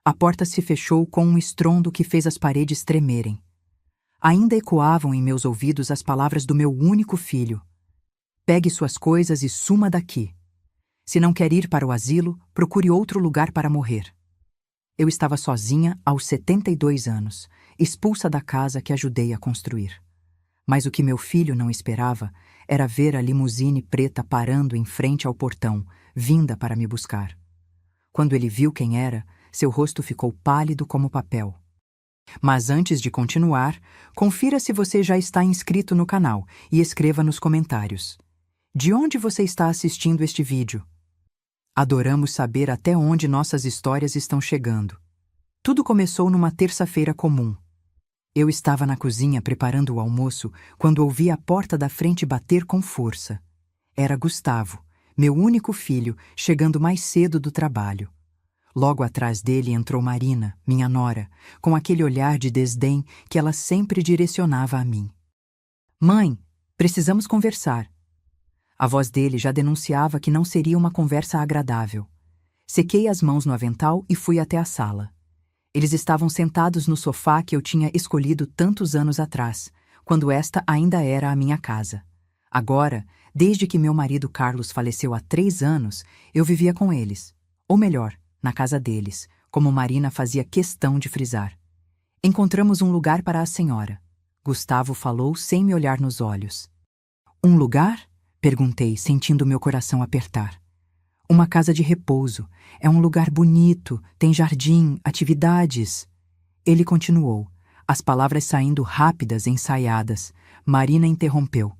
A porta se fechou com um estrondo que fez as paredes tremerem. Ainda ecoavam em meus ouvidos as palavras do meu único filho: pegue suas coisas e suma daqui. Se não quer ir para o asilo, procure outro lugar para morrer. Eu estava sozinha aos 72 anos, expulsa da casa que ajudei a construir. Mas o que meu filho não esperava era ver a limusine preta parando em frente ao portão, vinda para me buscar. Quando ele viu quem era, seu rosto ficou pálido como papel. Mas antes de continuar, confira se você já está inscrito no canal e escreva nos comentários: de onde você está assistindo este vídeo? Adoramos saber até onde nossas histórias estão chegando. Tudo começou numa terça-feira comum. Eu estava na cozinha preparando o almoço quando ouvi a porta da frente bater com força. Era Gustavo, meu único filho, chegando mais cedo do trabalho. Logo atrás dele entrou Marina, minha nora, com aquele olhar de desdém que ela sempre direcionava a mim. Mãe, precisamos conversar. A voz dele já denunciava que não seria uma conversa agradável. Sequei as mãos no avental e fui até a sala. Eles estavam sentados no sofá que eu tinha escolhido tantos anos atrás, quando esta ainda era a minha casa. Agora, desde que meu marido Carlos faleceu há 3 anos, eu vivia com eles. Ou melhor, na casa deles, como Marina fazia questão de frisar. Encontramos um lugar para a senhora. Gustavo falou sem me olhar nos olhos. Um lugar? Perguntei, sentindo meu coração apertar. Uma casa de repouso. É um lugar bonito, tem jardim, atividades. Ele continuou, as palavras saindo rápidas, ensaiadas. Marina interrompeu.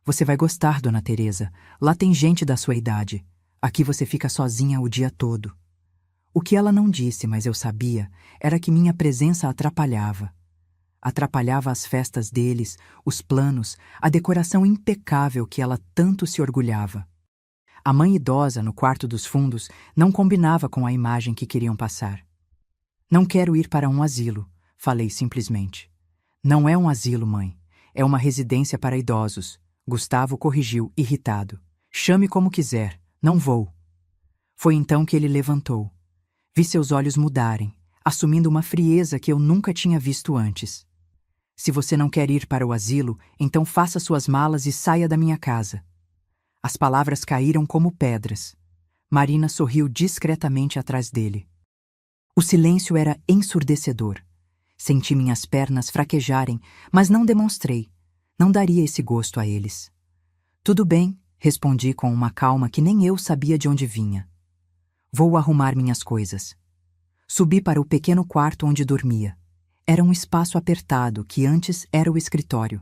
Você vai gostar, dona Teresa. Lá tem gente da sua idade. Aqui você fica sozinha o dia todo. O que ela não disse, mas eu sabia, era que minha presença atrapalhava. Atrapalhava as festas deles, os planos, a decoração impecável que ela tanto se orgulhava. A mãe idosa no quarto dos fundos não combinava com a imagem que queriam passar. Não quero ir para um asilo, falei simplesmente. Não é um asilo, mãe. É uma residência para idosos. Gustavo corrigiu, irritado. Chame como quiser, não vou. Foi então que ele levantou. Vi seus olhos mudarem, assumindo uma frieza que eu nunca tinha visto antes. Se você não quer ir para o asilo, então faça suas malas e saia da minha casa. As palavras caíram como pedras. Marina sorriu discretamente atrás dele. O silêncio era ensurdecedor. Senti minhas pernas fraquejarem, mas não demonstrei. Não daria esse gosto a eles. Tudo bem, respondi com uma calma que nem eu sabia de onde vinha. Vou arrumar minhas coisas. Subi para o pequeno quarto onde dormia. Era um espaço apertado que antes era o escritório.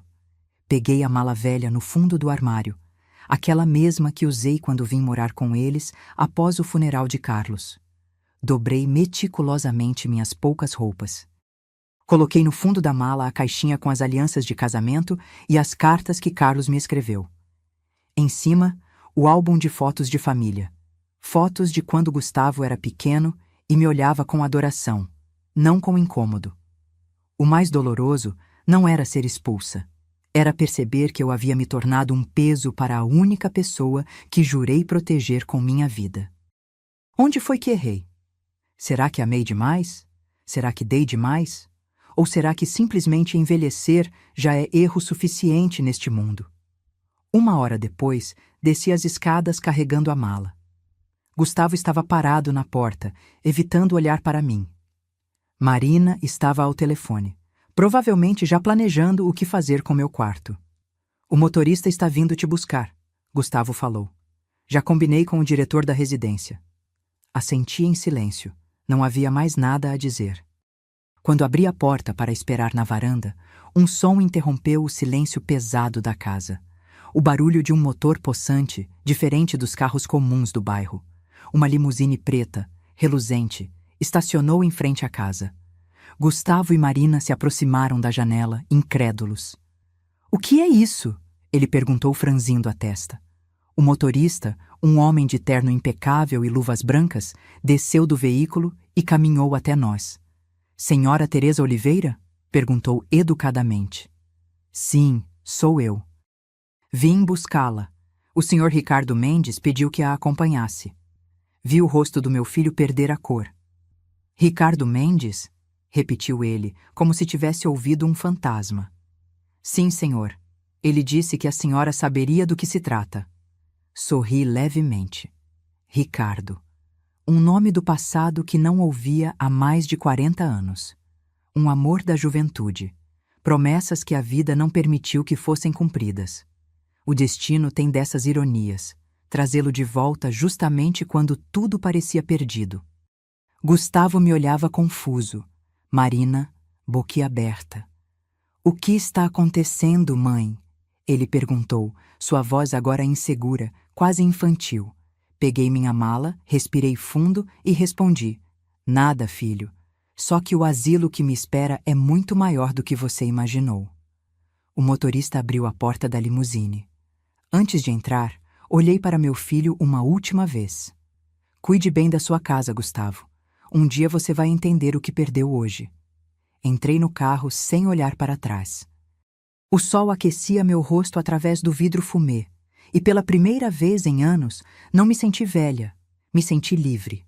Peguei a mala velha no fundo do armário, aquela mesma que usei quando vim morar com eles após o funeral de Carlos. Dobrei meticulosamente minhas poucas roupas. Coloquei no fundo da mala a caixinha com as alianças de casamento e as cartas que Carlos me escreveu. Em cima, o álbum de fotos de família. Fotos de quando Gustavo era pequeno e me olhava com adoração, não com incômodo. O mais doloroso não era ser expulsa. Era perceber que eu havia me tornado um peso para a única pessoa que jurei proteger com minha vida. Onde foi que errei? Será que amei demais? Será que dei demais? Ou será que simplesmente envelhecer já é erro suficiente neste mundo? 1 hora depois, desci as escadas carregando a mala. Gustavo estava parado na porta, evitando olhar para mim. Marina estava ao telefone, provavelmente já planejando o que fazer com meu quarto. O motorista está vindo te buscar, Gustavo falou. Já combinei com o diretor da residência. Assenti em silêncio. Não havia mais nada a dizer. Quando abri a porta para esperar na varanda, um som interrompeu o silêncio pesado da casa. O barulho de um motor possante, diferente dos carros comuns do bairro. Uma limusine preta, reluzente, estacionou em frente à casa. Gustavo e Marina se aproximaram da janela, incrédulos. — O que é isso? Ele perguntou franzindo a testa. O motorista, um homem de terno impecável e luvas brancas, desceu do veículo e caminhou até nós. — Senhora Teresa Oliveira? Perguntou educadamente. — Sim, sou eu. Vim buscá-la. O senhor Ricardo Mendes pediu que a acompanhasse. Vi o rosto do meu filho perder a cor. Ricardo Mendes? Repetiu ele, como se tivesse ouvido um fantasma. Sim, senhor. Ele disse que a senhora saberia do que se trata. Sorri levemente. Ricardo. Um nome do passado que não ouvia há mais de 40 anos. Um amor da juventude. Promessas que a vida não permitiu que fossem cumpridas. O destino tem dessas ironias, trazê-lo de volta justamente quando tudo parecia perdido. Gustavo me olhava confuso. Marina, boquiaberta. O que está acontecendo, mãe? Ele perguntou, sua voz agora insegura, quase infantil. Peguei minha mala, respirei fundo e respondi. Nada, filho. Só que o asilo que me espera é muito maior do que você imaginou. O motorista abriu a porta da limusine. Antes de entrar, olhei para meu filho uma última vez. Cuide bem da sua casa, Gustavo. Um dia você vai entender o que perdeu hoje. Entrei no carro sem olhar para trás. O sol aquecia meu rosto através do vidro fumê, e pela primeira vez em anos, não me senti velha, me senti livre.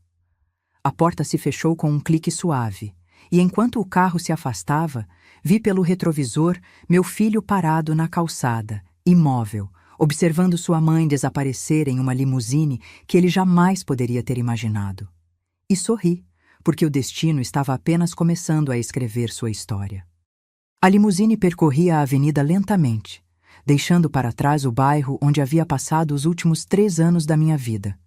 A porta se fechou com um clique suave, e enquanto o carro se afastava, vi pelo retrovisor meu filho parado na calçada, imóvel, observando sua mãe desaparecer em uma limusine que ele jamais poderia ter imaginado. E sorri, porque o destino estava apenas começando a escrever sua história. A limusine percorria a avenida lentamente, deixando para trás o bairro onde havia passado os últimos 3 anos da minha vida.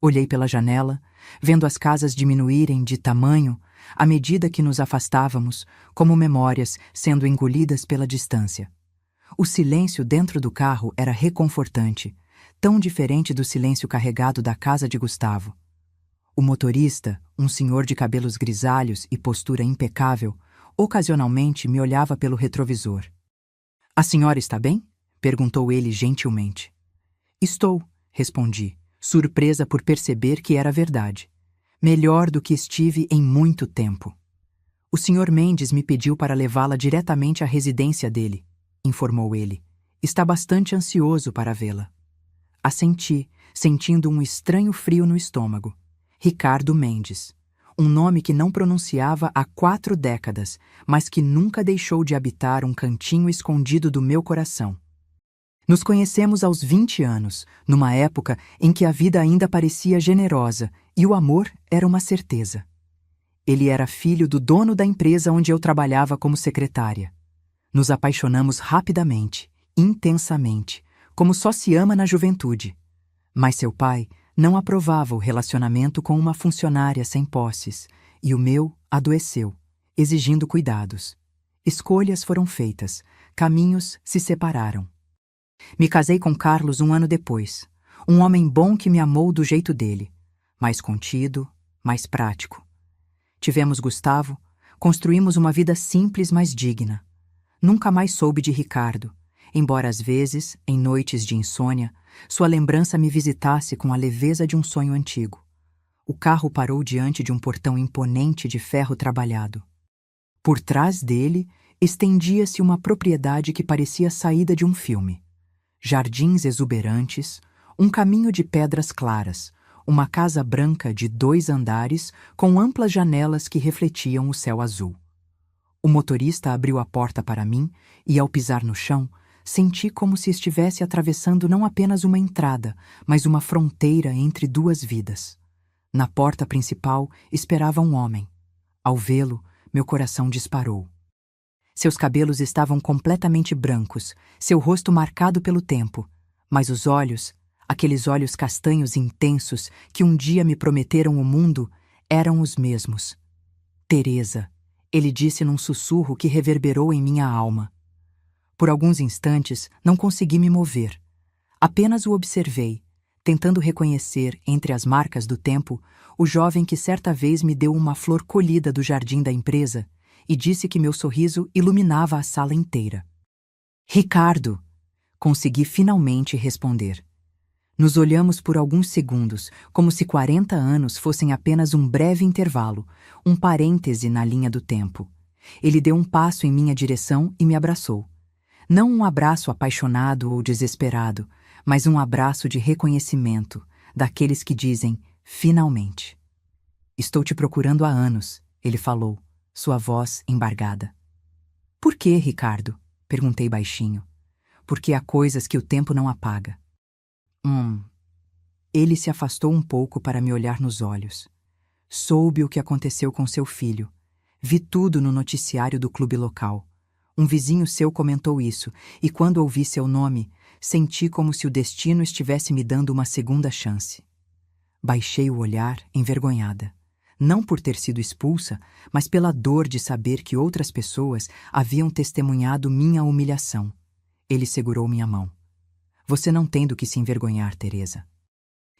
Olhei pela janela, vendo as casas diminuírem de tamanho à medida que nos afastávamos, como memórias sendo engolidas pela distância. O silêncio dentro do carro era reconfortante, tão diferente do silêncio carregado da casa de Gustavo. O motorista, um senhor de cabelos grisalhos e postura impecável, ocasionalmente me olhava pelo retrovisor. — A senhora está bem? Perguntou ele gentilmente. — Estou, respondi, surpresa por perceber que era verdade. Melhor do que estive em muito tempo. O senhor Mendes me pediu para levá-la diretamente à residência dele, informou ele. Está bastante ansioso para vê-la. Assenti, sentindo um estranho frio no estômago. Ricardo Mendes. Um nome que não pronunciava há 4 décadas, mas que nunca deixou de habitar um cantinho escondido do meu coração. Nos conhecemos aos 20 anos, numa época em que a vida ainda parecia generosa e o amor era uma certeza. Ele era filho do dono da empresa onde eu trabalhava como secretária. Nos apaixonamos rapidamente, intensamente, como só se ama na juventude. Mas seu pai não aprovava o relacionamento com uma funcionária sem posses, e o meu adoeceu, exigindo cuidados. Escolhas foram feitas, caminhos se separaram. Me casei com Carlos 1 ano depois, um homem bom que me amou do jeito dele, mais contido, mais prático. Tivemos Gustavo, construímos uma vida simples, mas digna. Nunca mais soube de Ricardo, embora às vezes, em noites de insônia, sua lembrança me visitasse com a leveza de um sonho antigo. O carro parou diante de um portão imponente de ferro trabalhado. Por trás dele, estendia-se uma propriedade que parecia saída de um filme. Jardins exuberantes, um caminho de pedras claras, uma casa branca de 2 andares com amplas janelas que refletiam o céu azul. O motorista abriu a porta para mim e, ao pisar no chão, senti como se estivesse atravessando não apenas uma entrada, mas uma fronteira entre 2 vidas. Na porta principal esperava um homem. Ao vê-lo, meu coração disparou. Seus cabelos estavam completamente brancos, seu rosto marcado pelo tempo, mas os olhos, aqueles olhos castanhos intensos que um dia me prometeram o mundo, eram os mesmos. Teresa, ele disse num sussurro que reverberou em minha alma. Por alguns instantes, não consegui me mover. Apenas o observei, tentando reconhecer, entre as marcas do tempo, o jovem que certa vez me deu uma flor colhida do jardim da empresa e disse que meu sorriso iluminava a sala inteira. Ricardo! Consegui finalmente responder. Nos olhamos por alguns segundos, como se 40 anos fossem apenas um breve intervalo, um parêntese na linha do tempo. Ele deu um passo em minha direção e me abraçou. Não um abraço apaixonado ou desesperado, mas um abraço de reconhecimento, daqueles que dizem, finalmente. Estou te procurando há anos, Ele falou, sua voz embargada. Por que, Ricardo? Perguntei baixinho. Porque há coisas que o tempo não apaga. Ele se afastou um pouco para me olhar nos olhos. Soube o que aconteceu com seu filho. Vi tudo no noticiário do clube local. Um vizinho seu comentou isso, e quando ouvi seu nome, senti como se o destino estivesse me dando uma segunda chance. Baixei o olhar, envergonhada. Não por ter sido expulsa, mas pela dor de saber que outras pessoas haviam testemunhado minha humilhação. Ele segurou minha mão. Você não tem do que se envergonhar, Teresa.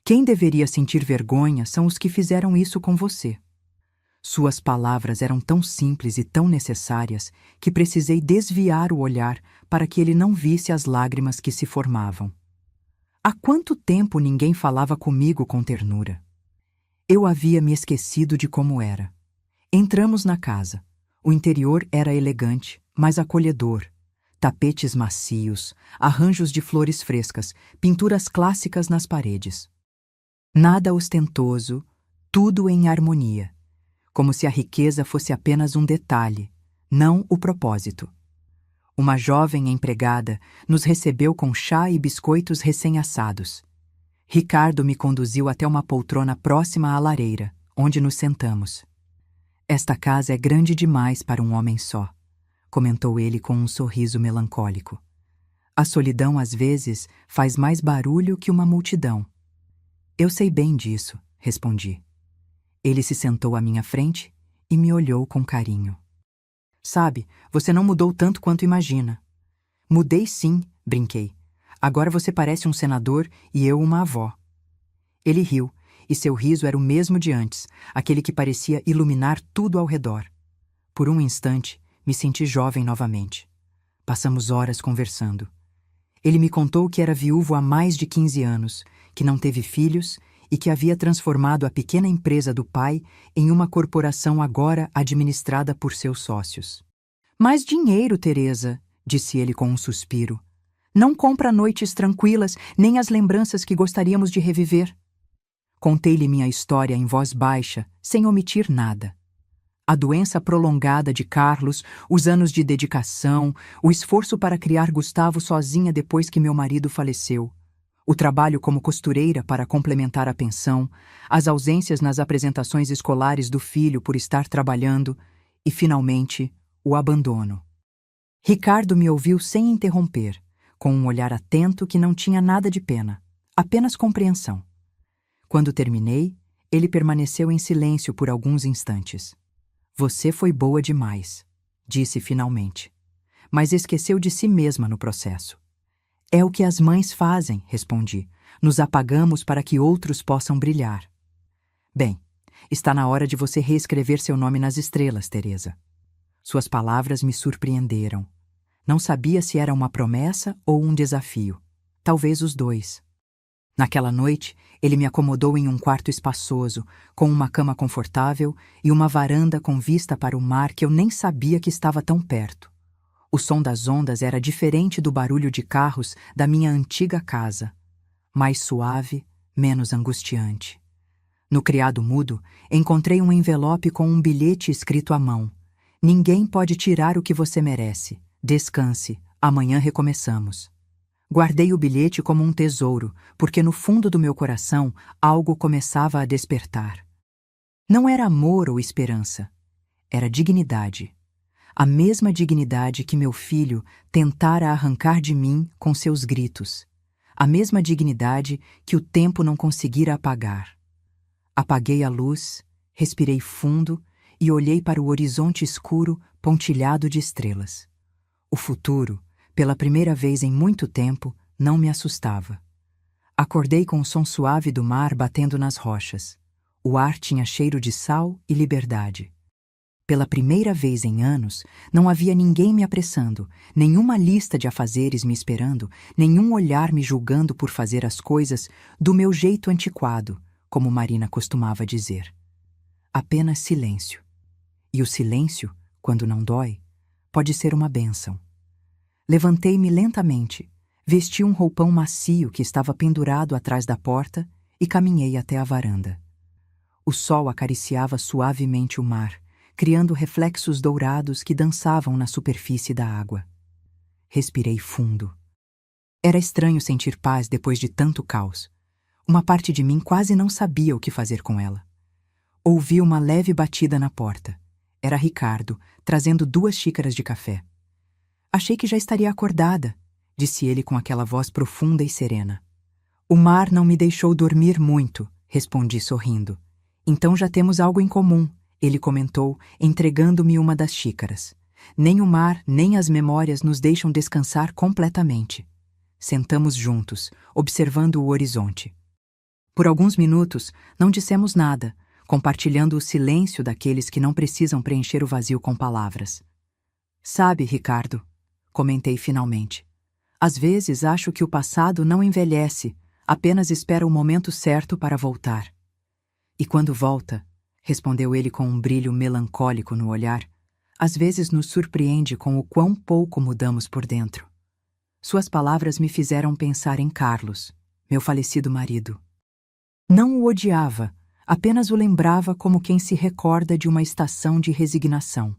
Quem deveria sentir vergonha são os que fizeram isso com você. Suas palavras eram tão simples e tão necessárias que precisei desviar o olhar para que ele não visse as lágrimas que se formavam. Há quanto tempo ninguém falava comigo com ternura? Eu havia me esquecido de como era. Entramos na casa. O interior era elegante, mas acolhedor. Tapetes macios, arranjos de flores frescas, pinturas clássicas nas paredes. Nada ostentoso, tudo em harmonia, como se a riqueza fosse apenas um detalhe, não o propósito. Uma jovem empregada nos recebeu com chá e biscoitos recém-assados. Ricardo me conduziu até uma poltrona próxima à lareira, onde nos sentamos. Esta casa é grande demais para um homem só, comentou ele com um sorriso melancólico. A solidão, às vezes, faz mais barulho que uma multidão. Eu sei bem disso, respondi. Ele se sentou à minha frente e me olhou com carinho. Sabe, você não mudou tanto quanto imagina. Mudei sim, brinquei. Agora você parece um senador e eu uma avó. Ele riu, e seu riso era o mesmo de antes, aquele que parecia iluminar tudo ao redor. Por um instante, me senti jovem novamente. Passamos horas conversando. Ele me contou que era viúvo há mais de 15 anos, que não teve filhos e que havia transformado a pequena empresa do pai em uma corporação agora administrada por seus sócios. Mais dinheiro, Teresa, disse ele com um suspiro. Não compra noites tranquilas, nem as lembranças que gostaríamos de reviver. Contei-lhe minha história em voz baixa, sem omitir nada. A doença prolongada de Carlos, os anos de dedicação, o esforço para criar Gustavo sozinha depois que meu marido faleceu, o trabalho como costureira para complementar a pensão, as ausências nas apresentações escolares do filho por estar trabalhando e, finalmente, o abandono. Ricardo me ouviu sem interromper, com um olhar atento que não tinha nada de pena, apenas compreensão. Quando terminei, ele permaneceu em silêncio por alguns instantes. Você foi boa demais, disse finalmente, mas esqueceu de si mesma no processo. É o que as mães fazem, respondi. Nos apagamos para que outros possam brilhar. Bem, está na hora de você reescrever seu nome nas estrelas, Teresa. Suas palavras me surpreenderam. Não sabia se era uma promessa ou um desafio. Talvez os dois. Naquela noite, ele me acomodou em um quarto espaçoso, com uma cama confortável e uma varanda com vista para o mar que eu nem sabia que estava tão perto. O som das ondas era diferente do barulho de carros da minha antiga casa. Mais suave, menos angustiante. No criado mudo, encontrei um envelope com um bilhete escrito à mão. Ninguém pode tirar o que você merece. Descanse, amanhã recomeçamos. Guardei o bilhete como um tesouro, porque no fundo do meu coração algo começava a despertar. Não era amor ou esperança. Era dignidade. A mesma dignidade que meu filho tentara arrancar de mim com seus gritos. A mesma dignidade que o tempo não conseguira apagar. Apaguei a luz, respirei fundo e olhei para o horizonte escuro pontilhado de estrelas. O futuro, pela primeira vez em muito tempo, não me assustava. Acordei com o som suave do mar batendo nas rochas. O ar tinha cheiro de sal e liberdade. Pela primeira vez em anos, não havia ninguém me apressando, nenhuma lista de afazeres me esperando, nenhum olhar me julgando por fazer as coisas do meu jeito antiquado, como Marina costumava dizer. Apenas silêncio. E o silêncio, quando não dói, pode ser uma bênção. Levantei-me lentamente, vesti um roupão macio que estava pendurado atrás da porta e caminhei até a varanda. O sol acariciava suavemente o mar, criando reflexos dourados que dançavam na superfície da água. Respirei fundo. Era estranho sentir paz depois de tanto caos. Uma parte de mim quase não sabia o que fazer com ela. Ouvi uma leve batida na porta. Era Ricardo, trazendo 2 xícaras de café. Achei que já estaria acordada, disse ele com aquela voz profunda e serena. O mar não me deixou dormir muito, respondi sorrindo. Então já temos algo em comum, ele comentou, entregando-me uma das xícaras. Nem o mar, nem as memórias nos deixam descansar completamente. Sentamos juntos, observando o horizonte. Por alguns minutos, não dissemos nada, compartilhando o silêncio daqueles que não precisam preencher o vazio com palavras. Sabe, Ricardo, comentei finalmente, às vezes acho que o passado não envelhece, apenas espera o momento certo para voltar. E quando volta, respondeu ele com um brilho melancólico no olhar, às vezes nos surpreende com o quão pouco mudamos por dentro. Suas palavras me fizeram pensar em Carlos, meu falecido marido. Não o odiava, apenas o lembrava como quem se recorda de uma estação de resignação.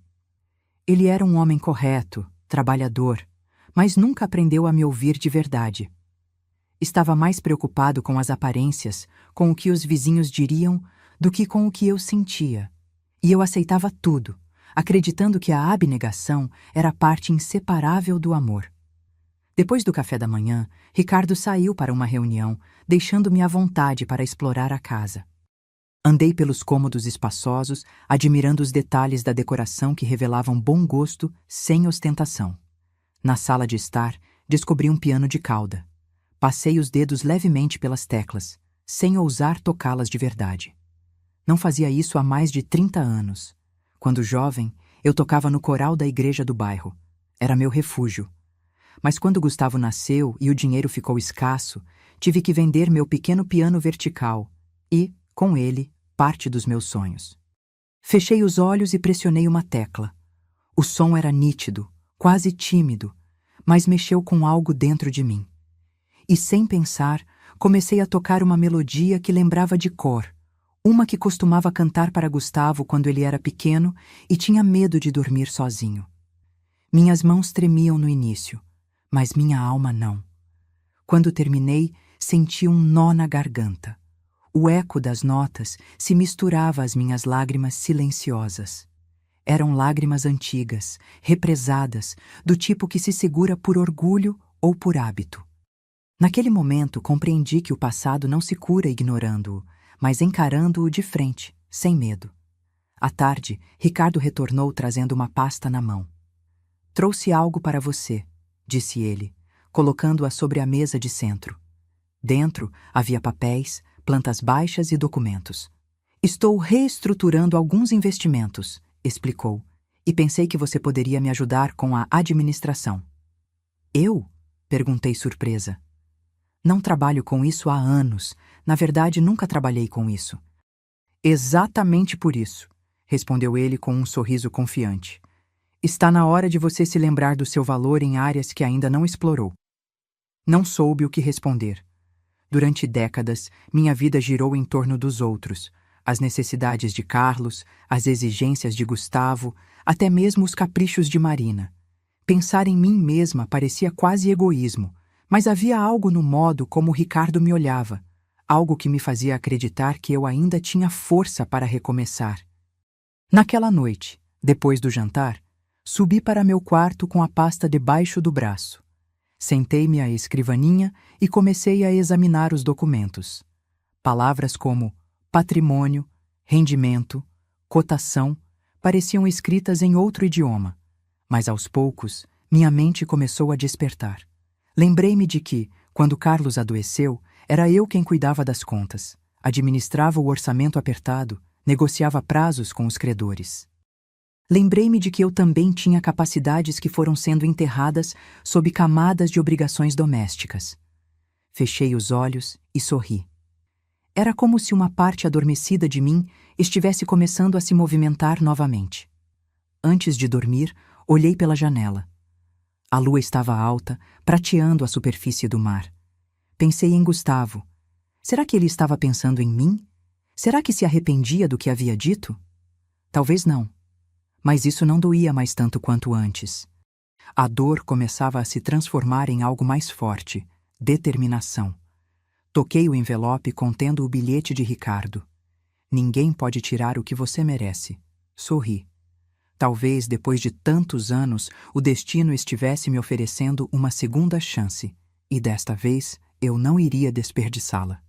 Ele era um homem correto, trabalhador, mas nunca aprendeu a me ouvir de verdade. Estava mais preocupado com as aparências, com o que os vizinhos diriam, do que com o que eu sentia. E eu aceitava tudo, acreditando que a abnegação era parte inseparável do amor. Depois do café da manhã, Ricardo saiu para uma reunião, deixando-me à vontade para explorar a casa. Andei pelos cômodos espaçosos, admirando os detalhes da decoração que revelavam bom gosto sem ostentação. Na sala de estar, descobri um piano de cauda. Passei os dedos levemente pelas teclas, sem ousar tocá-las de verdade. Não fazia isso há mais de 30 anos. Quando jovem, eu tocava no coral da igreja do bairro. Era meu refúgio. Mas quando Gustavo nasceu e o dinheiro ficou escasso, tive que vender meu pequeno piano vertical e, com ele, parte dos meus sonhos. Fechei os olhos e pressionei uma tecla. O som era nítido, quase tímido, mas mexeu com algo dentro de mim. E sem pensar, comecei a tocar uma melodia que lembrava de cor, uma que costumava cantar para Gustavo quando ele era pequeno e tinha medo de dormir sozinho. Minhas mãos tremiam no início, mas minha alma não. Quando terminei, senti um nó na garganta. O eco das notas se misturava às minhas lágrimas silenciosas. Eram lágrimas antigas, represadas, do tipo que se segura por orgulho ou por hábito. Naquele momento, compreendi que o passado não se cura ignorando-o, mas encarando-o de frente, sem medo. À tarde, Ricardo retornou trazendo uma pasta na mão. Trouxe algo para você, disse ele, colocando-a sobre a mesa de centro. Dentro havia papéis, plantas baixas e documentos. Estou reestruturando alguns investimentos, explicou, e pensei que você poderia me ajudar com a administração. Eu? Perguntei surpresa. Não trabalho com isso há anos. Na verdade, nunca trabalhei com isso. Exatamente por isso, respondeu ele com um sorriso confiante. Está na hora de você se lembrar do seu valor em áreas que ainda não explorou. Não soube o que responder. Durante décadas, minha vida girou em torno dos outros, as necessidades de Carlos, as exigências de Gustavo, até mesmo os caprichos de Marina. Pensar em mim mesma parecia quase egoísmo, mas havia algo no modo como Ricardo me olhava, algo que me fazia acreditar que eu ainda tinha força para recomeçar. Naquela noite, depois do jantar, subi para meu quarto com a pasta debaixo do braço. Sentei-me à escrivaninha e comecei a examinar os documentos. Palavras como patrimônio, rendimento, cotação pareciam escritas em outro idioma, mas aos poucos minha mente começou a despertar. Lembrei-me de que, quando Carlos adoeceu, era eu quem cuidava das contas, administrava o orçamento apertado, negociava prazos com os credores. Lembrei-me de que eu também tinha capacidades que foram sendo enterradas sob camadas de obrigações domésticas. Fechei os olhos e sorri. Era como se uma parte adormecida de mim estivesse começando a se movimentar novamente. Antes de dormir, olhei pela janela. A lua estava alta, prateando a superfície do mar. Pensei em Gustavo. Será que ele estava pensando em mim? Será que se arrependia do que havia dito? Talvez não. Mas isso não doía mais tanto quanto antes. A dor começava a se transformar em algo mais forte, determinação. Toquei o envelope contendo o bilhete de Ricardo. Ninguém pode tirar o que você merece. Sorri. Talvez, depois de tantos anos, o destino estivesse me oferecendo uma segunda chance, e desta vez eu não iria desperdiçá-la.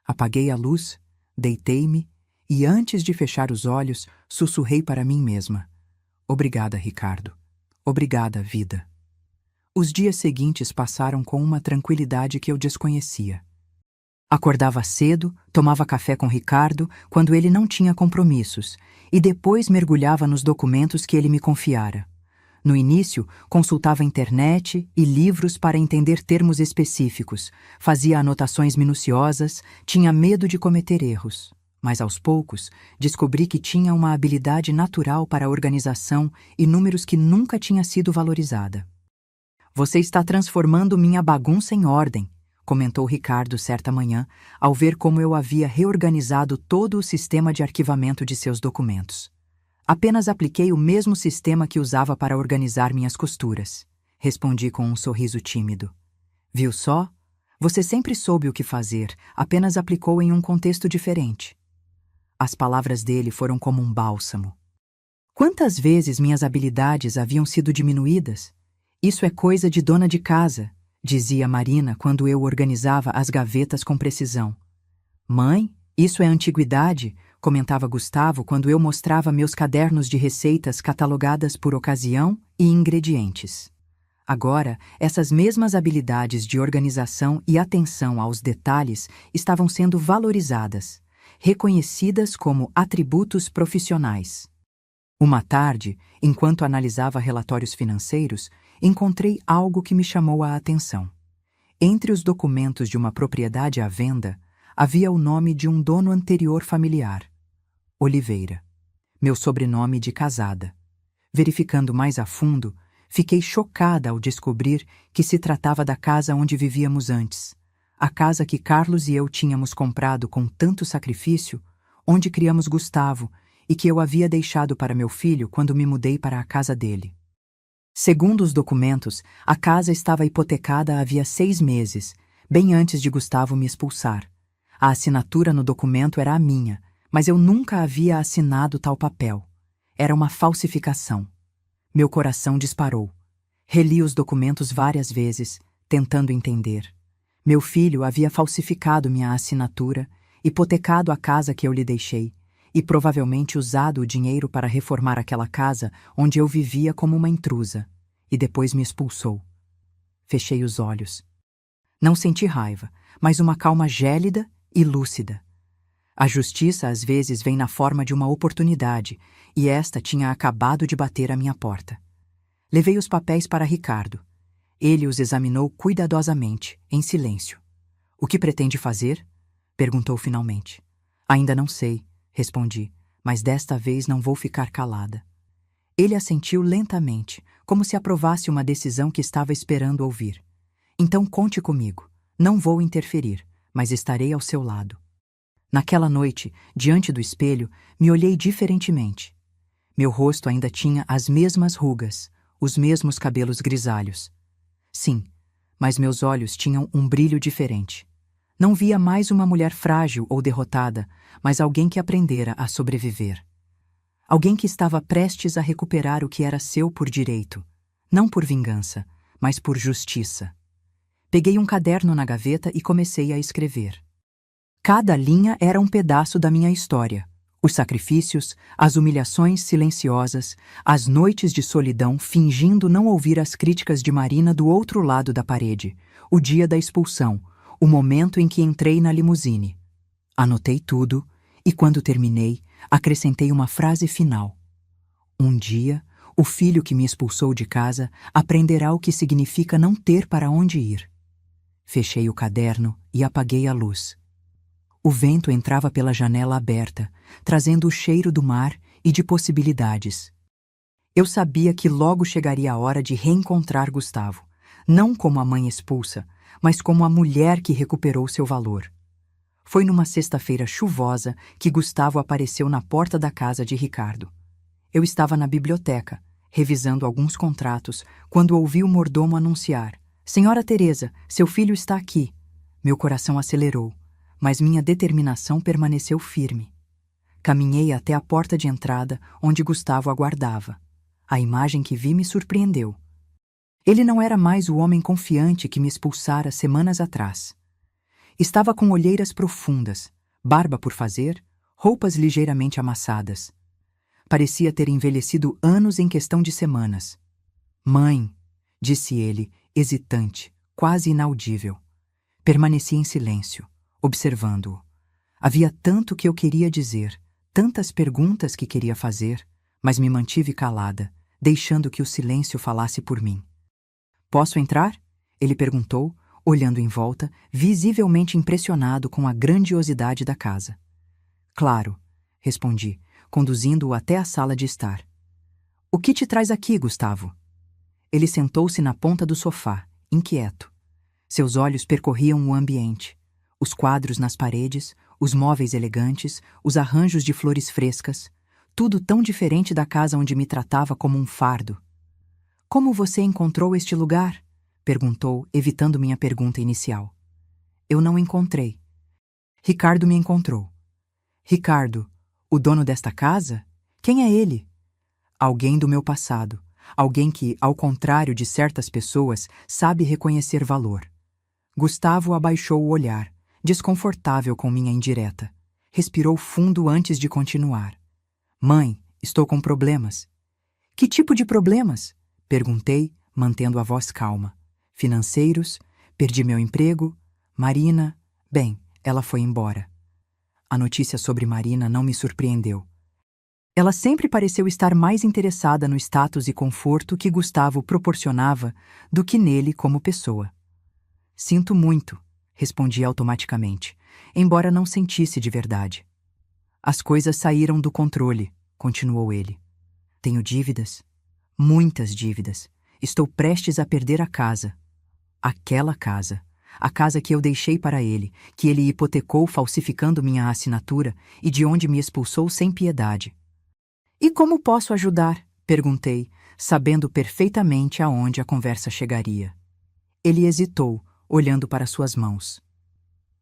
Apaguei a luz, deitei-me e, antes de fechar os olhos, sussurrei para mim mesma. Obrigada, Ricardo. Obrigada, vida. Os dias seguintes passaram com uma tranquilidade que eu desconhecia. Acordava cedo, tomava café com Ricardo quando ele não tinha compromissos e depois mergulhava nos documentos que ele me confiara. No início, consultava a internet e livros para entender termos específicos, fazia anotações minuciosas, tinha medo de cometer erros. Mas aos poucos, descobri que tinha uma habilidade natural para a organização e números que nunca tinha sido valorizada. Você está transformando minha bagunça em ordem, comentou Ricardo certa manhã, ao ver como eu havia reorganizado todo o sistema de arquivamento de seus documentos. Apenas apliquei o mesmo sistema que usava para organizar minhas costuras, respondi com um sorriso tímido. Viu só? Você sempre soube o que fazer, apenas aplicou em um contexto diferente. As palavras dele foram como um bálsamo. Quantas vezes minhas habilidades haviam sido diminuídas? Isso é coisa de dona de casa, dizia Marina quando eu organizava as gavetas com precisão. Mãe, isso é antiguidade, comentava Gustavo quando eu mostrava meus cadernos de receitas catalogadas por ocasião e ingredientes. Agora, essas mesmas habilidades de organização e atenção aos detalhes estavam sendo valorizadas, reconhecidas como atributos profissionais. Uma tarde, enquanto analisava relatórios financeiros, encontrei algo que me chamou a atenção. Entre os documentos de uma propriedade à venda, havia o nome de um dono anterior familiar, Oliveira, meu sobrenome de casada. Verificando mais a fundo, fiquei chocada ao descobrir que se tratava da casa onde vivíamos antes, a casa que Carlos e eu tínhamos comprado com tanto sacrifício, onde criamos Gustavo e que eu havia deixado para meu filho quando me mudei para a casa dele. Segundo os documentos, a casa estava hipotecada havia 6 meses, bem antes de Gustavo me expulsar. A assinatura no documento era a minha, mas eu nunca havia assinado tal papel. Era uma falsificação. Meu coração disparou. Reli os documentos várias vezes, tentando entender. Meu filho havia falsificado minha assinatura, hipotecado a casa que eu lhe deixei, e provavelmente usado o dinheiro para reformar aquela casa onde eu vivia como uma intrusa, e depois me expulsou. Fechei os olhos. Não senti raiva, mas uma calma gélida e lúcida. A justiça às vezes vem na forma de uma oportunidade, e esta tinha acabado de bater à minha porta. Levei os papéis para Ricardo. Ele os examinou cuidadosamente, em silêncio. O que pretende fazer? Perguntou finalmente. Ainda não sei, respondi, mas desta vez não vou ficar calada. Ele assentiu lentamente, como se aprovasse uma decisão que estava esperando ouvir. Então conte comigo. Não vou interferir, mas estarei ao seu lado. Naquela noite, diante do espelho, me olhei diferentemente. Meu rosto ainda tinha as mesmas rugas, os mesmos cabelos grisalhos. Sim, mas meus olhos tinham um brilho diferente. Não via mais uma mulher frágil ou derrotada, mas alguém que aprendera a sobreviver. Alguém que estava prestes a recuperar o que era seu por direito, não por vingança, mas por justiça. Peguei um caderno na gaveta e comecei a escrever. Cada linha era um pedaço da minha história. Os sacrifícios, as humilhações silenciosas, as noites de solidão fingindo não ouvir as críticas de Marina do outro lado da parede, o dia da expulsão, o momento em que entrei na limusine. Anotei tudo e, quando terminei, acrescentei uma frase final. Um dia, o filho que me expulsou de casa aprenderá o que significa não ter para onde ir. Fechei o caderno e apaguei a luz. O vento entrava pela janela aberta, trazendo o cheiro do mar e de possibilidades. Eu sabia que logo chegaria a hora de reencontrar Gustavo, não como a mãe expulsa, mas como a mulher que recuperou seu valor. Foi numa sexta-feira chuvosa que Gustavo apareceu na porta da casa de Ricardo. Eu estava na biblioteca, revisando alguns contratos, quando ouvi o mordomo anunciar: Senhora Teresa, seu filho está aqui. Meu coração acelerou, mas minha determinação permaneceu firme. Caminhei até a porta de entrada, onde Gustavo aguardava. A imagem que vi me surpreendeu. Ele não era mais o homem confiante que me expulsara semanas atrás. Estava com olheiras profundas, barba por fazer, roupas ligeiramente amassadas. Parecia ter envelhecido anos em questão de semanas. Mãe, disse ele, hesitante, quase inaudível. Permaneci em silêncio, observando-o. Havia tanto que eu queria dizer, tantas perguntas que queria fazer, mas me mantive calada, deixando que o silêncio falasse por mim. Posso entrar? Ele perguntou, olhando em volta, visivelmente impressionado com a grandiosidade da casa. Claro, respondi, conduzindo-o até a sala de estar. O que te traz aqui, Gustavo? Ele sentou-se na ponta do sofá, inquieto. Seus olhos percorriam o ambiente. Os quadros nas paredes, os móveis elegantes, os arranjos de flores frescas, tudo tão diferente da casa onde me tratava como um fardo. Como você encontrou este lugar? Perguntou, evitando minha pergunta inicial. Eu não encontrei. Ricardo me encontrou. Ricardo, o dono desta casa? Quem é ele? Alguém do meu passado. Alguém que, ao contrário de certas pessoas, sabe reconhecer valor. Gustavo abaixou o olhar, desconfortável com minha indireta. Respirou fundo antes de continuar. Mãe, estou com problemas. Que tipo de problemas? Perguntei, mantendo a voz calma. Financeiros, perdi meu emprego, Marina... Bem, ela foi embora. A notícia sobre Marina não me surpreendeu. Ela sempre pareceu estar mais interessada no status e conforto que Gustavo proporcionava do que nele como pessoa. Sinto muito, respondi automaticamente, embora não sentisse de verdade. As coisas saíram do controle, continuou ele. Tenho dívidas, muitas dívidas. Estou prestes a perder a casa. Aquela casa. A casa que eu deixei para ele, que ele hipotecou falsificando minha assinatura e de onde me expulsou sem piedade. E como posso ajudar? Perguntei, sabendo perfeitamente aonde a conversa chegaria. Ele hesitou, olhando para suas mãos.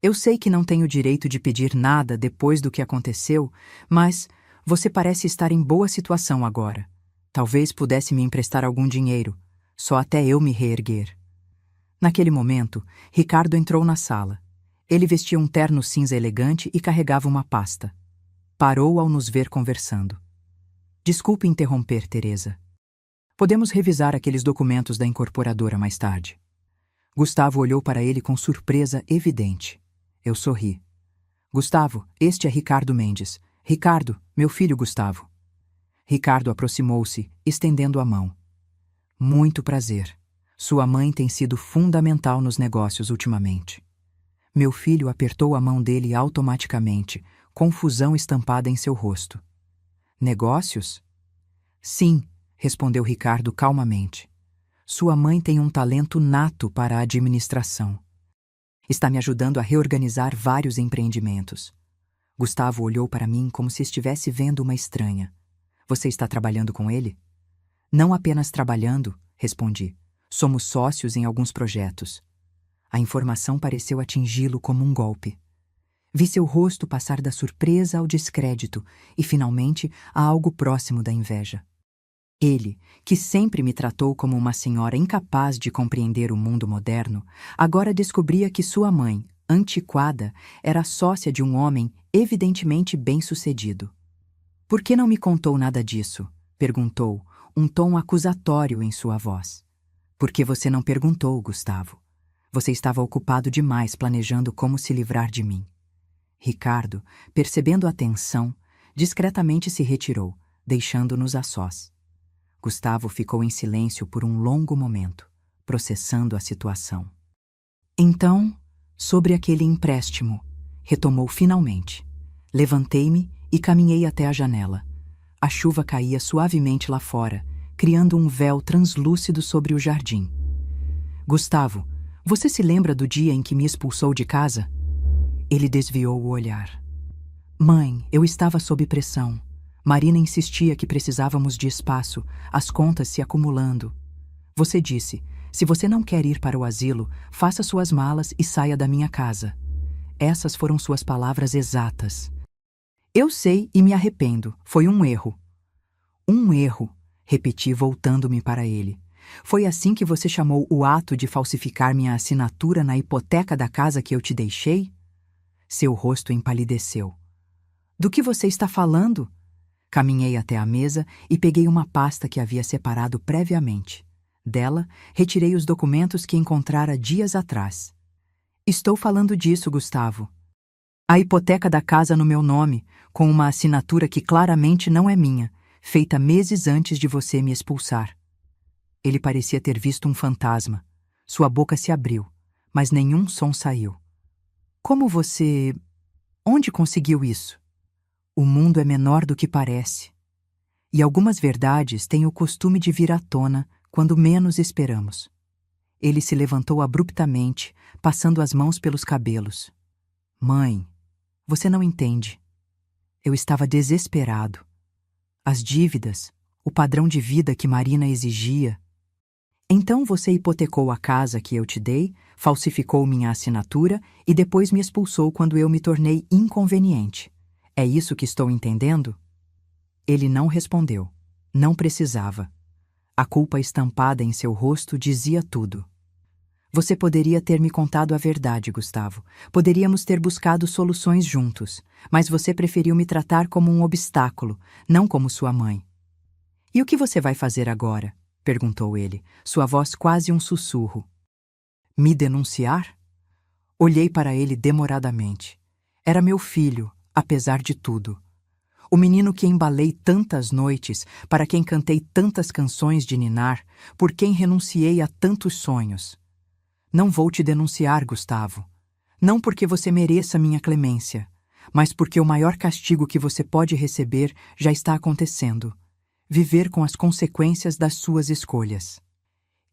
Eu sei que não tenho direito de pedir nada depois do que aconteceu, mas você parece estar em boa situação agora. Talvez pudesse me emprestar algum dinheiro, só até eu me reerguer. Naquele momento, Ricardo entrou na sala. Ele vestia um terno cinza elegante e carregava uma pasta. Parou ao nos ver conversando. Desculpe interromper, Teresa. Podemos revisar aqueles documentos da incorporadora mais tarde. Gustavo olhou para ele com surpresa evidente. Eu sorri. Gustavo, este é Ricardo Mendes. Ricardo, meu filho Gustavo. Ricardo aproximou-se, estendendo a mão. Muito prazer. Sua mãe tem sido fundamental nos negócios ultimamente. Meu filho apertou a mão dele automaticamente, confusão estampada em seu rosto. Negócios? Sim, respondeu Ricardo calmamente. Sua mãe tem um talento nato para a administração. Está me ajudando a reorganizar vários empreendimentos. Gustavo olhou para mim como se estivesse vendo uma estranha. Você está trabalhando com ele? Não apenas trabalhando, respondi. Somos sócios em alguns projetos. A informação pareceu atingi-lo como um golpe. Vi seu rosto passar da surpresa ao descrédito e, finalmente, a algo próximo da inveja. Ele, que sempre me tratou como uma senhora incapaz de compreender o mundo moderno, agora descobria que sua mãe, antiquada, era sócia de um homem evidentemente bem-sucedido. Por que não me contou nada disso? Perguntou, um tom acusatório em sua voz. Porque você não perguntou, Gustavo. Você estava ocupado demais planejando como se livrar de mim. Ricardo, percebendo a tensão, discretamente se retirou, deixando-nos a sós. Gustavo ficou em silêncio por um longo momento, processando a situação. Então, sobre aquele empréstimo, retomou finalmente. Levantei-me e caminhei até a janela. A chuva caía suavemente lá fora, criando um véu translúcido sobre o jardim. Gustavo, você se lembra do dia em que me expulsou de casa? Ele desviou o olhar. Mãe, eu estava sob pressão, Marina insistia que precisávamos de espaço, as contas se acumulando. Você disse: se você não quer ir para o asilo, faça suas malas e saia da minha casa. Essas foram suas palavras exatas. Eu sei e me arrependo. Foi um erro. Um erro, repeti voltando-me para ele. Foi assim que você chamou o ato de falsificar minha assinatura na hipoteca da casa que eu te deixei? Seu rosto empalideceu. Do que você está falando? Caminhei até a mesa e peguei uma pasta que havia separado previamente. Dela, retirei os documentos que encontrara dias atrás. Estou falando disso, Gustavo. A hipoteca da casa no meu nome, com uma assinatura que claramente não é minha, feita meses antes de você me expulsar. Ele parecia ter visto um fantasma. Sua boca se abriu, mas nenhum som saiu. Como você... Onde conseguiu isso? O mundo é menor do que parece. E algumas verdades têm o costume de vir à tona quando menos esperamos. Ele se levantou abruptamente, passando as mãos pelos cabelos. Mãe, você não entende. Eu estava desesperado. As dívidas, o padrão de vida que Marina exigia. Então você hipotecou a casa que eu te dei, falsificou minha assinatura e depois me expulsou quando eu me tornei inconveniente. É isso que estou entendendo? Ele não respondeu. Não precisava. A culpa estampada em seu rosto dizia tudo. Você poderia ter me contado a verdade, Gustavo. Poderíamos ter buscado soluções juntos, mas você preferiu me tratar como um obstáculo, não como sua mãe. E o que você vai fazer agora? Perguntou ele, sua voz quase um sussurro. Me denunciar? Olhei para ele demoradamente. Era meu filho, apesar de tudo. O menino que embalei tantas noites, para quem cantei tantas canções de ninar, por quem renunciei a tantos sonhos. Não vou te denunciar, Gustavo. Não porque você mereça minha clemência, mas porque o maior castigo que você pode receber já está acontecendo. Viver com as consequências das suas escolhas.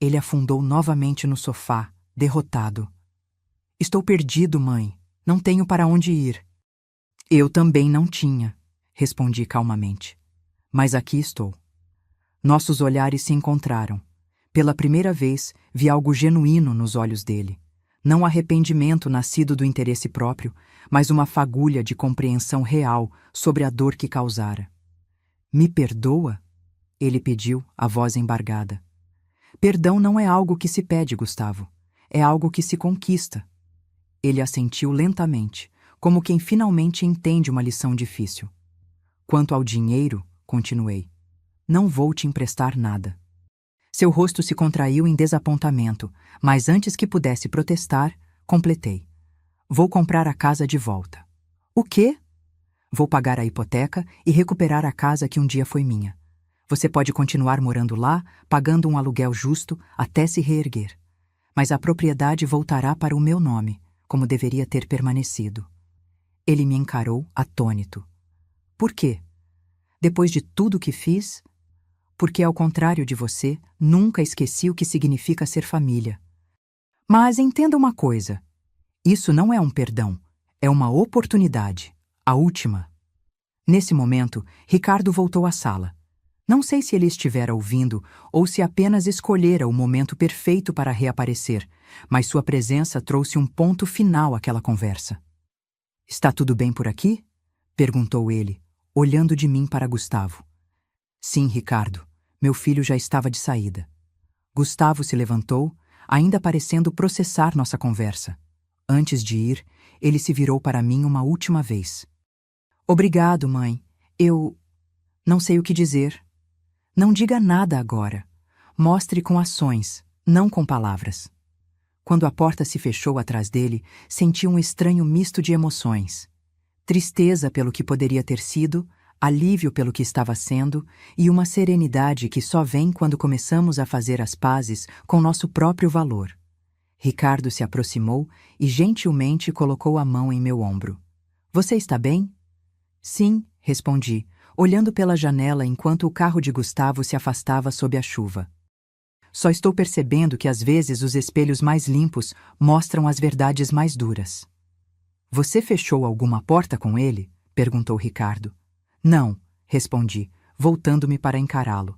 Ele afundou novamente no sofá, derrotado. Estou perdido, mãe. Não tenho para onde ir. Eu também não tinha, respondi calmamente. Mas aqui estou. Nossos olhares se encontraram. Pela primeira vez, vi algo genuíno nos olhos dele. Não arrependimento nascido do interesse próprio, mas uma fagulha de compreensão real sobre a dor que causara. Me perdoa? Ele pediu, a voz embargada. Perdão não é algo que se pede, Gustavo. É algo que se conquista. Ele assentiu lentamente, como quem finalmente entende uma lição difícil. Quanto ao dinheiro, continuei, não vou te emprestar nada. Seu rosto se contraiu em desapontamento, mas antes que pudesse protestar, completei. Vou comprar a casa de volta. O quê? Vou pagar a hipoteca e recuperar a casa que um dia foi minha. Você pode continuar morando lá, pagando um aluguel justo até se reerguer. Mas a propriedade voltará para o meu nome, como deveria ter permanecido. Ele me encarou atônito. Por quê? Depois de tudo que fiz? Porque, ao contrário de você, nunca esqueci o que significa ser família. Mas entenda uma coisa. Isso não é um perdão, é uma oportunidade. A última. Nesse momento, Ricardo voltou à sala. Não sei se ele estivera ouvindo ou se apenas escolhera o momento perfeito para reaparecer, mas sua presença trouxe um ponto final àquela conversa. Está tudo bem por aqui? Perguntou ele, olhando de mim para Gustavo. Sim, Ricardo. Meu filho já estava de saída. Gustavo se levantou, ainda parecendo processar nossa conversa. Antes de ir, ele se virou para mim uma última vez. Obrigado, mãe. Eu... não sei o que dizer. Não diga nada agora. Mostre com ações, não com palavras. Quando a porta se fechou atrás dele, senti um estranho misto de emoções. Tristeza pelo que poderia ter sido, alívio pelo que estava sendo e uma serenidade que só vem quando começamos a fazer as pazes com nosso próprio valor. Ricardo se aproximou e gentilmente colocou a mão em meu ombro. Você está bem? Sim, respondi, olhando pela janela enquanto o carro de Gustavo se afastava sob a chuva. Só estou percebendo que às vezes os espelhos mais limpos mostram as verdades mais duras. Você fechou alguma porta com ele? Perguntou Ricardo. Não, respondi, voltando-me para encará-lo.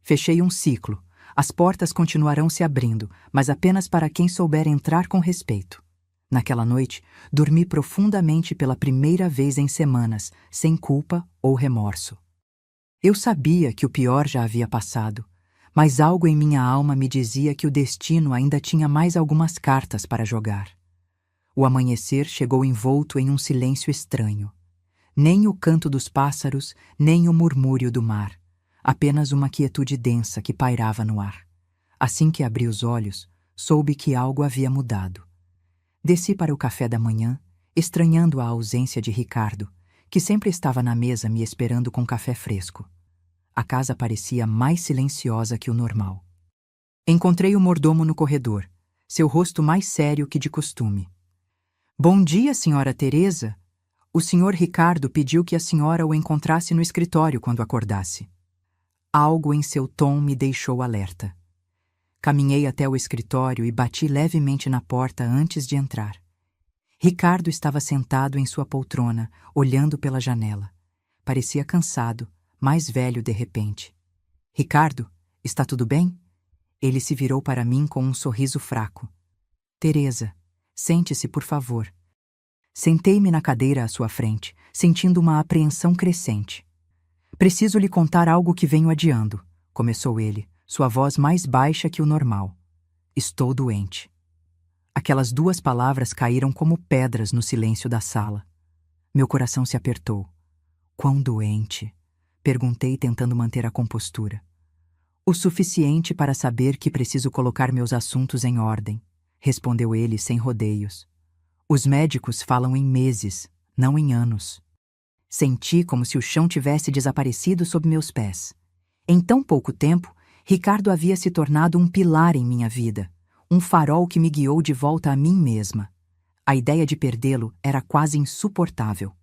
Fechei um ciclo. As portas continuarão se abrindo, mas apenas para quem souber entrar com respeito. Naquela noite, dormi profundamente pela primeira vez em semanas, sem culpa ou remorso. Eu sabia que o pior já havia passado, mas algo em minha alma me dizia que o destino ainda tinha mais algumas cartas para jogar. O amanhecer chegou envolto em um silêncio estranho. Nem o canto dos pássaros, nem o murmúrio do mar. Apenas uma quietude densa que pairava no ar. Assim que abri os olhos, soube que algo havia mudado. Desci para o café da manhã, estranhando a ausência de Ricardo, que sempre estava na mesa me esperando com café fresco. A casa parecia mais silenciosa que o normal. Encontrei o mordomo no corredor, seu rosto mais sério que de costume. Bom dia, senhora Teresa. O senhor Ricardo pediu que a senhora o encontrasse no escritório quando acordasse. Algo em seu tom me deixou alerta. Caminhei até o escritório e bati levemente na porta antes de entrar. Ricardo estava sentado em sua poltrona, olhando pela janela. Parecia cansado, mais velho de repente. Ricardo, está tudo bem? Ele se virou para mim com um sorriso fraco. Teresa, sente-se, por favor. Sentei-me na cadeira à sua frente, sentindo uma apreensão crescente. Preciso lhe contar algo que venho adiando, começou ele, sua voz mais baixa que o normal. Estou doente. Aquelas duas palavras caíram como pedras no silêncio da sala. Meu coração se apertou. Quão doente? Perguntei, tentando manter a compostura. O suficiente para saber que preciso colocar meus assuntos em ordem, respondeu ele sem rodeios. Os médicos falam em meses, não em anos. Senti como se o chão tivesse desaparecido sob meus pés. Em tão pouco tempo, Ricardo havia se tornado um pilar em minha vida, um farol que me guiou de volta a mim mesma. A ideia de perdê-lo era quase insuportável.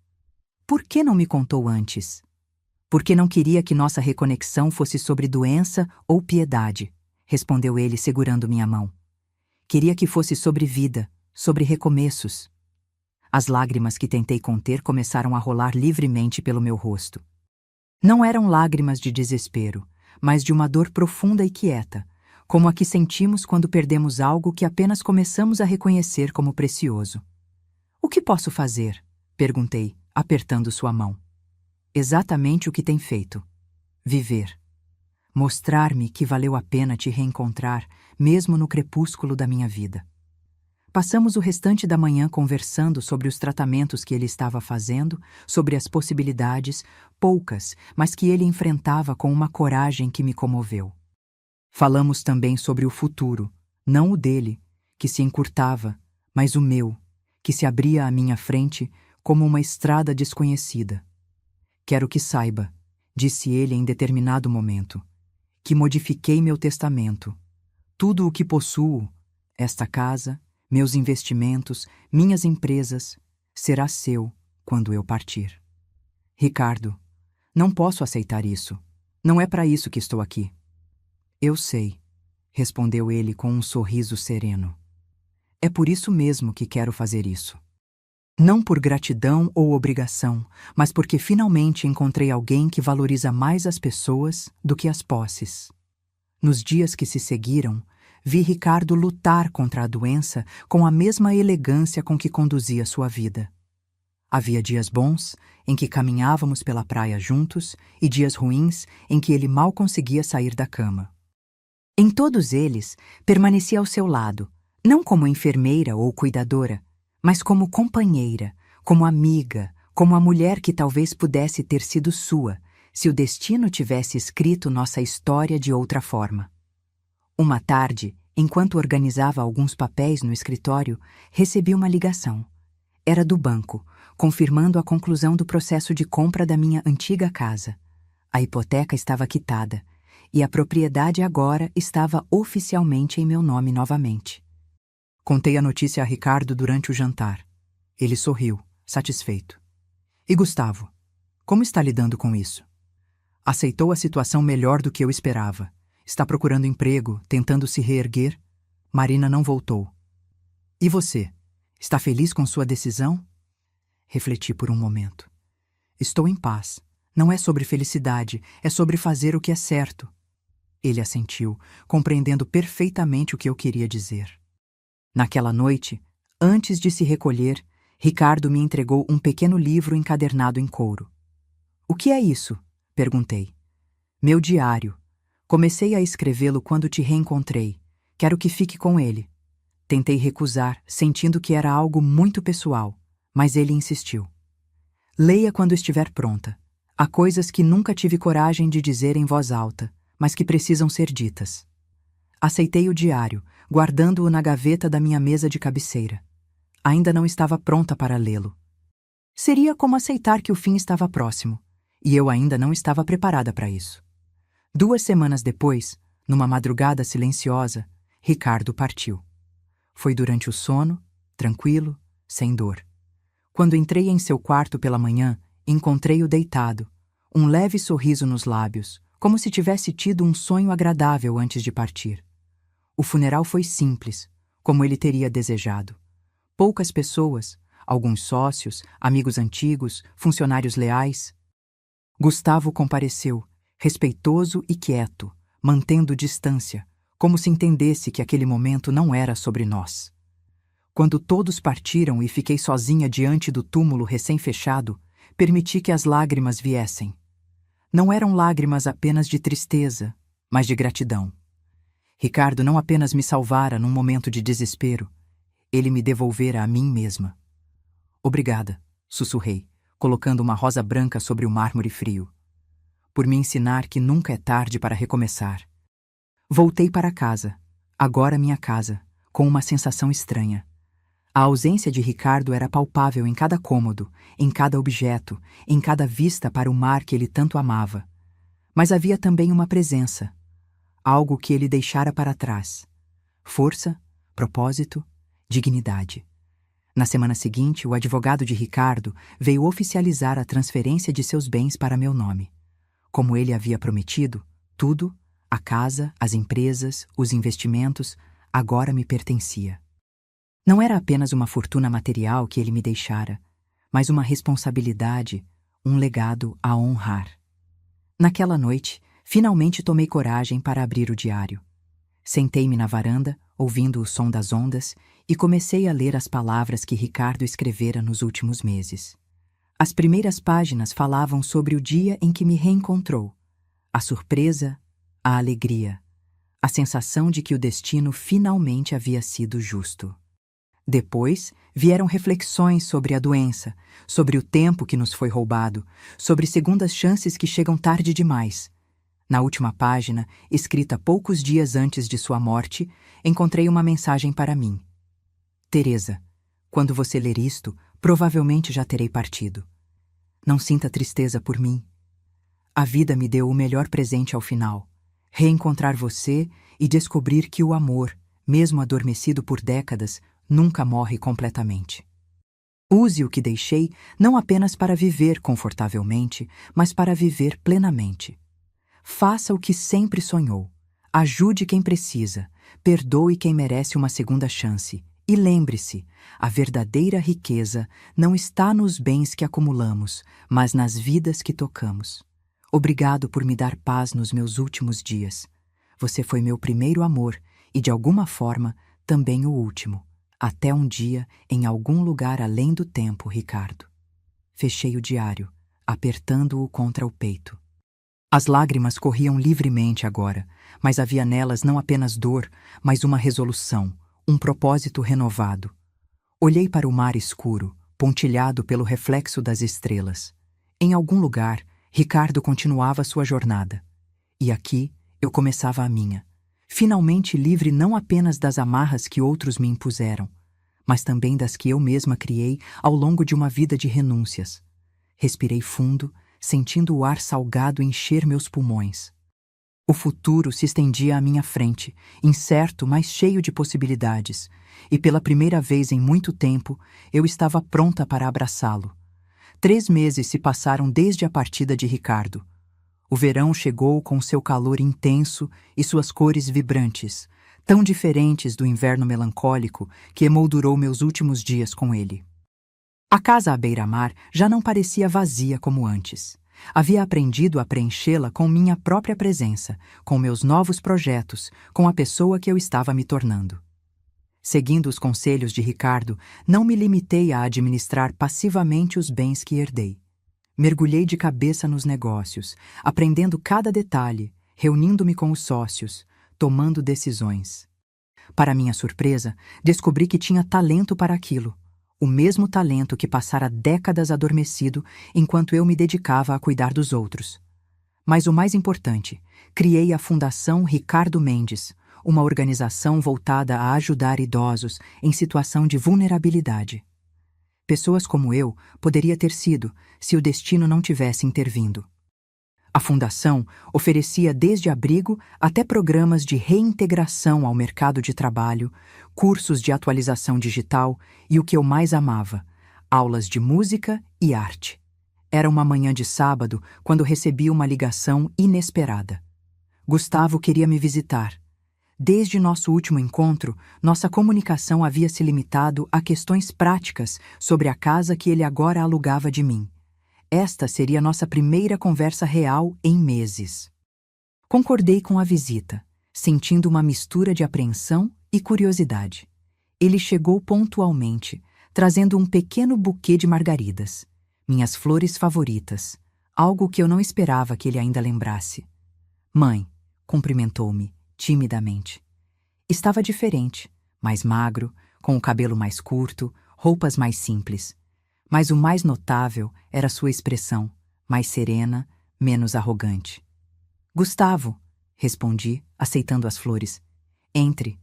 Por que não me contou antes? Porque não queria que nossa reconexão fosse sobre doença ou piedade, respondeu ele segurando minha mão. Queria que fosse sobre vida, sobre recomeços. As lágrimas que tentei conter começaram a rolar livremente pelo meu rosto. Não eram lágrimas de desespero, mas de uma dor profunda e quieta, como a que sentimos quando perdemos algo que apenas começamos a reconhecer como precioso. O que posso fazer? Perguntei, apertando sua mão. Exatamente o que tem feito. Viver. Mostrar-me que valeu a pena te reencontrar, mesmo no crepúsculo da minha vida. Passamos o restante da manhã conversando sobre os tratamentos que ele estava fazendo, sobre as possibilidades, poucas, mas que ele enfrentava com uma coragem que me comoveu. Falamos também sobre o futuro, não o dele, que se encurtava, mas o meu, que se abria à minha frente como uma estrada desconhecida. Quero que saiba, disse ele em determinado momento, que modifiquei meu testamento. Tudo o que possuo, esta casa, meus investimentos, minhas empresas, será seu quando eu partir. Ricardo, não posso aceitar isso. Não é para isso que estou aqui. Eu sei, respondeu ele com um sorriso sereno. É por isso mesmo que quero fazer isso. Não por gratidão ou obrigação, mas porque finalmente encontrei alguém que valoriza mais as pessoas do que as posses. Nos dias que se seguiram, vi Ricardo lutar contra a doença com a mesma elegância com que conduzia sua vida. Havia dias bons, em que caminhávamos pela praia juntos, e dias ruins, em que ele mal conseguia sair da cama. Em todos eles, permaneci ao seu lado, não como enfermeira ou cuidadora, mas como companheira, como amiga, como a mulher que talvez pudesse ter sido sua, se o destino tivesse escrito nossa história de outra forma. Uma tarde, enquanto organizava alguns papéis no escritório, recebi uma ligação. Era do banco, confirmando a conclusão do processo de compra da minha antiga casa. A hipoteca estava quitada, e a propriedade agora estava oficialmente em meu nome novamente. Contei a notícia a Ricardo durante o jantar. Ele sorriu, satisfeito. E Gustavo, como está lidando com isso? Aceitou a situação melhor do que eu esperava. Está procurando emprego, tentando se reerguer. Marina não voltou. E você? Está feliz com sua decisão? Refleti por um momento. Estou em paz. Não é sobre felicidade, é sobre fazer o que é certo. Ele assentiu, compreendendo perfeitamente o que eu queria dizer. Naquela noite, antes de se recolher, Ricardo me entregou um pequeno livro encadernado em couro. "O que é isso?" perguntei. "Meu diário. Comecei a escrevê-lo quando te reencontrei. Quero que fique com ele." Tentei recusar, sentindo que era algo muito pessoal, mas ele insistiu. "Leia quando estiver pronta. Há coisas que nunca tive coragem de dizer em voz alta, mas que precisam ser ditas." Aceitei o diário, guardando-o na gaveta da minha mesa de cabeceira. Ainda não estava pronta para lê-lo. Seria como aceitar que o fim estava próximo, e eu ainda não estava preparada para isso. 2 semanas depois, numa madrugada silenciosa, Ricardo partiu. Foi durante o sono, tranquilo, sem dor. Quando entrei em seu quarto pela manhã, encontrei-o deitado, um leve sorriso nos lábios, como se tivesse tido um sonho agradável antes de partir. O funeral foi simples, como ele teria desejado. Poucas pessoas, alguns sócios, amigos antigos, funcionários leais. Gustavo compareceu, respeitoso e quieto, mantendo distância, como se entendesse que aquele momento não era sobre nós. Quando todos partiram e fiquei sozinha diante do túmulo recém-fechado, permiti que as lágrimas viessem. Não eram lágrimas apenas de tristeza, mas de gratidão. Ricardo não apenas me salvara num momento de desespero, ele me devolvera a mim mesma. "Obrigada", sussurrei, colocando uma rosa branca sobre o mármore frio. "Por me ensinar que nunca é tarde para recomeçar." Voltei para casa, agora minha casa, com uma sensação estranha. A ausência de Ricardo era palpável em cada cômodo, em cada objeto, em cada vista para o mar que ele tanto amava. Mas havia também uma presença, algo que ele deixara para trás. Força, propósito, dignidade. Na semana seguinte, o advogado de Ricardo veio oficializar a transferência de seus bens para meu nome. Como ele havia prometido, tudo, a casa, as empresas, os investimentos, agora me pertencia. Não era apenas uma fortuna material que ele me deixara, mas uma responsabilidade, um legado a honrar. Naquela noite, finalmente tomei coragem para abrir o diário. Sentei-me na varanda, ouvindo o som das ondas, e comecei a ler as palavras que Ricardo escrevera nos últimos meses. As primeiras páginas falavam sobre o dia em que me reencontrou, a surpresa, a alegria, a sensação de que o destino finalmente havia sido justo. Depois vieram reflexões sobre a doença, sobre o tempo que nos foi roubado, sobre segundas chances que chegam tarde demais. Na última página, escrita poucos dias antes de sua morte, encontrei uma mensagem para mim. "Teresa, quando você ler isto, provavelmente já terei partido. Não sinta tristeza por mim. A vida me deu o melhor presente ao final: reencontrar você e descobrir que o amor, mesmo adormecido por décadas, nunca morre completamente. Use o que deixei não apenas para viver confortavelmente, mas para viver plenamente. Faça o que sempre sonhou. Ajude quem precisa. Perdoe quem merece uma segunda chance. E lembre-se, a verdadeira riqueza não está nos bens que acumulamos, mas nas vidas que tocamos. Obrigado por me dar paz nos meus últimos dias. Você foi meu primeiro amor e, de alguma forma, também o último. Até um dia, em algum lugar além do tempo, Ricardo." Fechei o diário, apertando-o contra o peito. As lágrimas corriam livremente agora, mas havia nelas não apenas dor, mas uma resolução, um propósito renovado. Olhei para o mar escuro, pontilhado pelo reflexo das estrelas. Em algum lugar, Ricardo continuava sua jornada. E aqui, eu começava a minha. Finalmente livre não apenas das amarras que outros me impuseram, mas também das que eu mesma criei ao longo de uma vida de renúncias. Respirei fundo, sentindo o ar salgado encher meus pulmões. O futuro se estendia à minha frente, incerto, mas cheio de possibilidades, e pela primeira vez em muito tempo, eu estava pronta para abraçá-lo. 3 meses se passaram desde a partida de Ricardo. O verão chegou com seu calor intenso e suas cores vibrantes, tão diferentes do inverno melancólico que emoldurou meus últimos dias com ele. A casa à beira-mar já não parecia vazia como antes. Havia aprendido a preenchê-la com minha própria presença, com meus novos projetos, com a pessoa que eu estava me tornando. Seguindo os conselhos de Ricardo, não me limitei a administrar passivamente os bens que herdei. Mergulhei de cabeça nos negócios, aprendendo cada detalhe, reunindo-me com os sócios, tomando decisões. Para minha surpresa, descobri que tinha talento para aquilo, o mesmo talento que passara décadas adormecido enquanto eu me dedicava a cuidar dos outros. Mas o mais importante, criei a Fundação Ricardo Mendes, uma organização voltada a ajudar idosos em situação de vulnerabilidade. Pessoas como eu poderia ter sido se o destino não tivesse intervindo. A Fundação oferecia desde abrigo até programas de reintegração ao mercado de trabalho, cursos de atualização digital e o que eu mais amava, aulas de música e arte. Era uma manhã de sábado quando recebi uma ligação inesperada. Gustavo queria me visitar. Desde nosso último encontro, nossa comunicação havia se limitado a questões práticas sobre a casa que ele agora alugava de mim. Esta seria nossa primeira conversa real em meses. Concordei com a visita, sentindo uma mistura de apreensão e curiosidade. Ele chegou pontualmente, trazendo um pequeno buquê de margaridas, minhas flores favoritas, algo que eu não esperava que ele ainda lembrasse. Mãe, cumprimentou-me timidamente. Estava diferente, mais magro, com o cabelo mais curto, roupas mais simples. Mas o mais notável era sua expressão, mais serena, menos arrogante. Gustavo, respondi, aceitando as flores. Entre.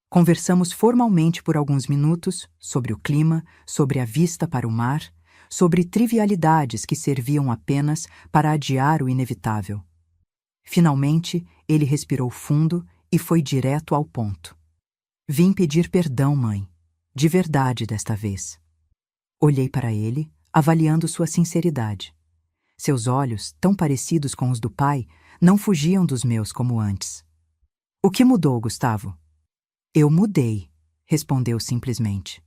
Conversamos formalmente por alguns minutos sobre o clima, sobre a vista para o mar, sobre trivialidades que serviam apenas para adiar o inevitável. Finalmente, ele respirou fundo e foi direto ao ponto. Vim pedir perdão, mãe. De verdade desta vez. Olhei para ele, avaliando sua sinceridade. Seus olhos, tão parecidos com os do pai, não fugiam dos meus como antes. O que mudou, Gustavo? Eu mudei, respondeu simplesmente.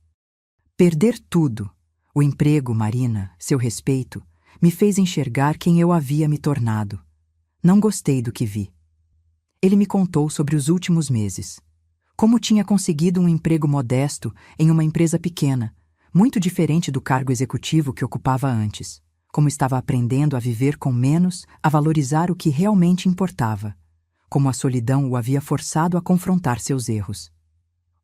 Perder tudo, o emprego, Marina, seu respeito, me fez enxergar quem eu havia me tornado. Não gostei do que vi. Ele me contou sobre os últimos meses. Como tinha conseguido um emprego modesto em uma empresa pequena, muito diferente do cargo executivo que ocupava antes. Como estava aprendendo a viver com menos, a valorizar o que realmente importava. Como a solidão o havia forçado a confrontar seus erros.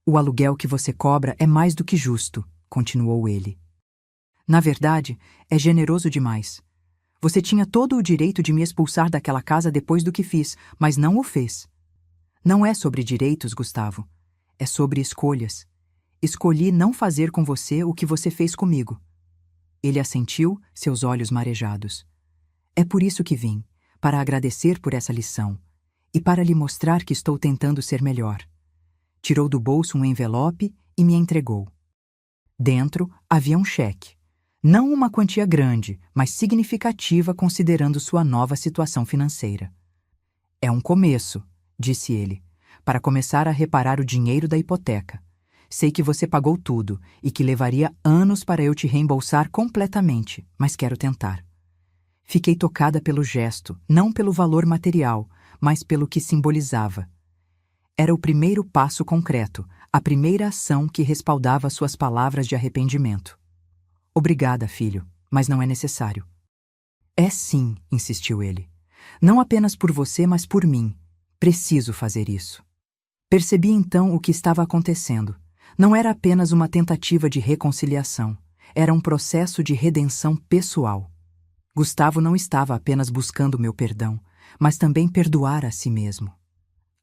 O aluguel que você cobra é mais do que justo, continuou ele. Na verdade, é generoso demais. Você tinha todo o direito de me expulsar daquela casa depois do que fiz, mas não o fez. Não é sobre direitos, Gustavo. É sobre escolhas. Escolhi não fazer com você o que você fez comigo. Ele assentiu, seus olhos marejados. É por isso que vim, para agradecer por essa lição e para lhe mostrar que estou tentando ser melhor. Tirou do bolso um envelope e me entregou. Dentro havia um cheque. Não uma quantia grande, mas significativa considerando sua nova situação financeira. É um começo, disse ele, para começar a reparar o dinheiro da hipoteca. Sei que você pagou tudo e que levaria anos para eu te reembolsar completamente, mas quero tentar. Fiquei tocada pelo gesto, não pelo valor material, mas pelo que simbolizava. Era o primeiro passo concreto, a primeira ação que respaldava suas palavras de arrependimento. Obrigada, filho, mas não é necessário. É sim, insistiu ele. Não apenas por você, mas por mim. Preciso fazer isso. Percebi então o que estava acontecendo. Não era apenas uma tentativa de reconciliação. Era um processo de redenção pessoal. Gustavo não estava apenas buscando meu perdão, mas também perdoar a si mesmo.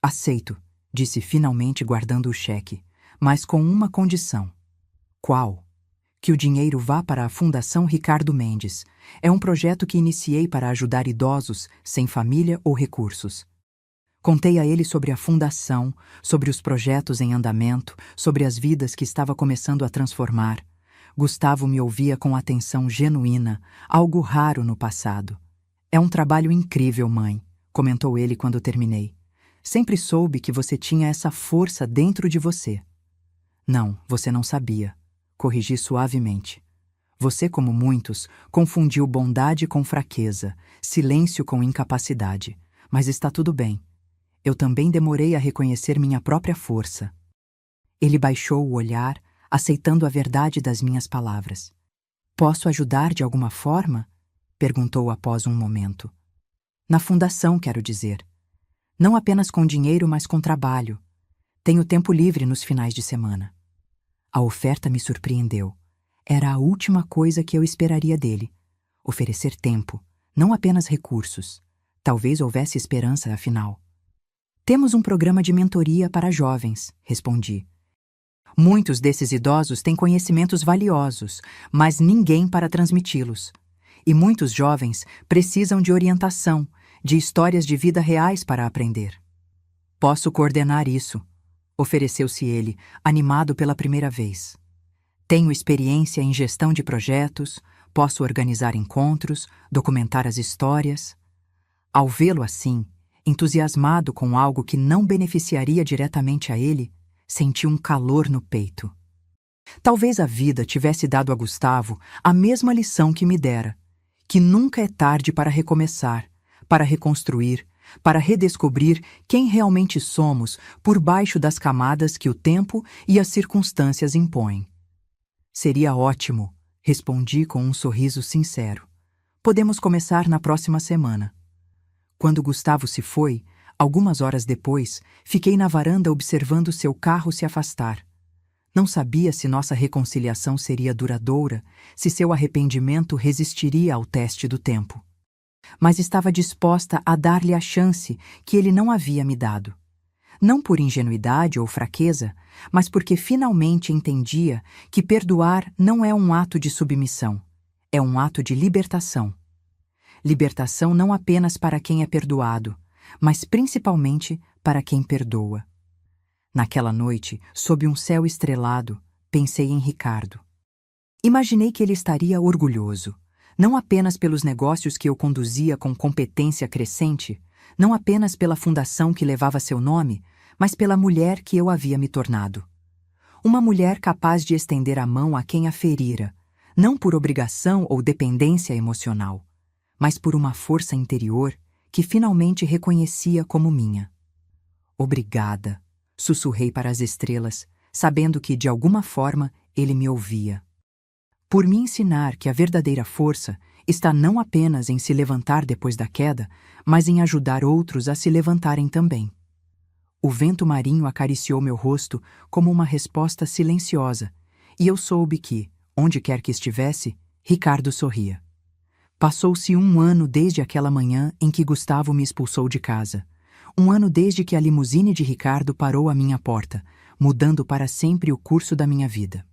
Aceito, disse finalmente guardando o cheque, mas com uma condição. Qual? Que o dinheiro vá para a Fundação Ricardo Mendes. É um projeto que iniciei para ajudar idosos sem família ou recursos. Contei a ele sobre a fundação, sobre os projetos em andamento, sobre as vidas que estava começando a transformar. Gustavo me ouvia com atenção genuína, algo raro no passado. É um trabalho incrível, mãe, comentou ele quando terminei. Sempre soube que você tinha essa força dentro de você. Não, você não sabia. Corrigi suavemente. Você, como muitos, confundiu bondade com fraqueza, silêncio com incapacidade. Mas está tudo bem. Eu também demorei a reconhecer minha própria força. Ele baixou o olhar, aceitando a verdade das minhas palavras. Posso ajudar de alguma forma? Perguntou após um momento. Na fundação, quero dizer. Não apenas com dinheiro, mas com trabalho. Tenho tempo livre nos finais de semana. A oferta me surpreendeu. Era a última coisa que eu esperaria dele. Oferecer tempo, não apenas recursos. Talvez houvesse esperança, afinal. Temos um programa de mentoria para jovens, respondi. Muitos desses idosos têm conhecimentos valiosos, mas ninguém para transmiti-los. E muitos jovens precisam de orientação, de histórias de vida reais para aprender. Posso coordenar isso, ofereceu-se ele, animado pela primeira vez. Tenho experiência em gestão de projetos, posso organizar encontros, documentar as histórias. Ao vê-lo assim, entusiasmado com algo que não beneficiaria diretamente a ele, senti um calor no peito. Talvez a vida tivesse dado a Gustavo a mesma lição que me dera, que nunca é tarde para recomeçar, para reconstruir, para redescobrir quem realmente somos por baixo das camadas que o tempo e as circunstâncias impõem. Seria ótimo, respondi com um sorriso sincero. Podemos começar na próxima semana. Quando Gustavo se foi, algumas horas depois, fiquei na varanda observando seu carro se afastar. Não sabia se nossa reconciliação seria duradoura, se seu arrependimento resistiria ao teste do tempo. Mas estava disposta a dar-lhe a chance que ele não havia me dado. Não por ingenuidade ou fraqueza, mas porque finalmente entendia que perdoar não é um ato de submissão, é um ato de libertação. Libertação não apenas para quem é perdoado, mas principalmente para quem perdoa. Naquela noite, sob um céu estrelado, pensei em Ricardo. Imaginei que ele estaria orgulhoso, não apenas pelos negócios que eu conduzia com competência crescente, não apenas pela fundação que levava seu nome, mas pela mulher que eu havia me tornado. Uma mulher capaz de estender a mão a quem a ferira, não por obrigação ou dependência emocional, mas por uma força interior que finalmente reconhecia como minha. Obrigada, sussurrei para as estrelas, sabendo que, de alguma forma, ele me ouvia. Por me ensinar que a verdadeira força está não apenas em se levantar depois da queda, mas em ajudar outros a se levantarem também. O vento marinho acariciou meu rosto como uma resposta silenciosa, e eu soube que, onde quer que estivesse, Ricardo sorria. Passou-se 1 ano desde aquela manhã em que Gustavo me expulsou de casa. 1 ano desde que a limusine de Ricardo parou à minha porta, mudando para sempre o curso da minha vida.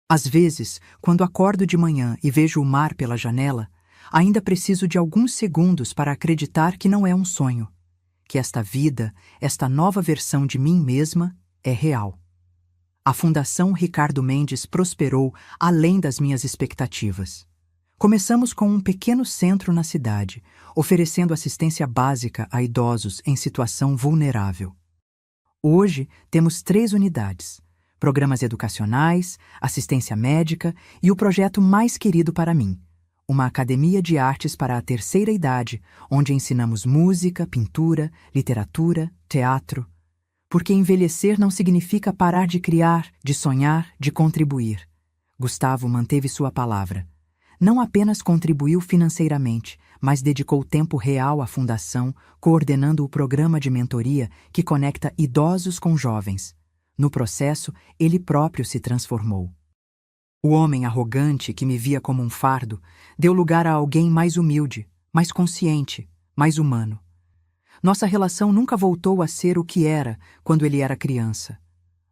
Às vezes, quando acordo de manhã e vejo o mar pela janela, ainda preciso de alguns segundos para acreditar que não é um sonho, que esta vida, esta nova versão de mim mesma, é real. A Fundação Ricardo Mendes prosperou além das minhas expectativas. Começamos com um pequeno centro na cidade, oferecendo assistência básica a idosos em situação vulnerável. Hoje, temos 3 unidades: programas educacionais, assistência médica e o projeto mais querido para mim, uma academia de artes para a terceira idade, onde ensinamos música, pintura, literatura, teatro. Porque envelhecer não significa parar de criar, de sonhar, de contribuir. Gustavo manteve sua palavra. Não apenas contribuiu financeiramente, mas dedicou tempo real à fundação, coordenando o programa de mentoria que conecta idosos com jovens. No processo, ele próprio se transformou. O homem arrogante que me via como um fardo deu lugar a alguém mais humilde, mais consciente, mais humano. Nossa relação nunca voltou a ser o que era quando ele era criança.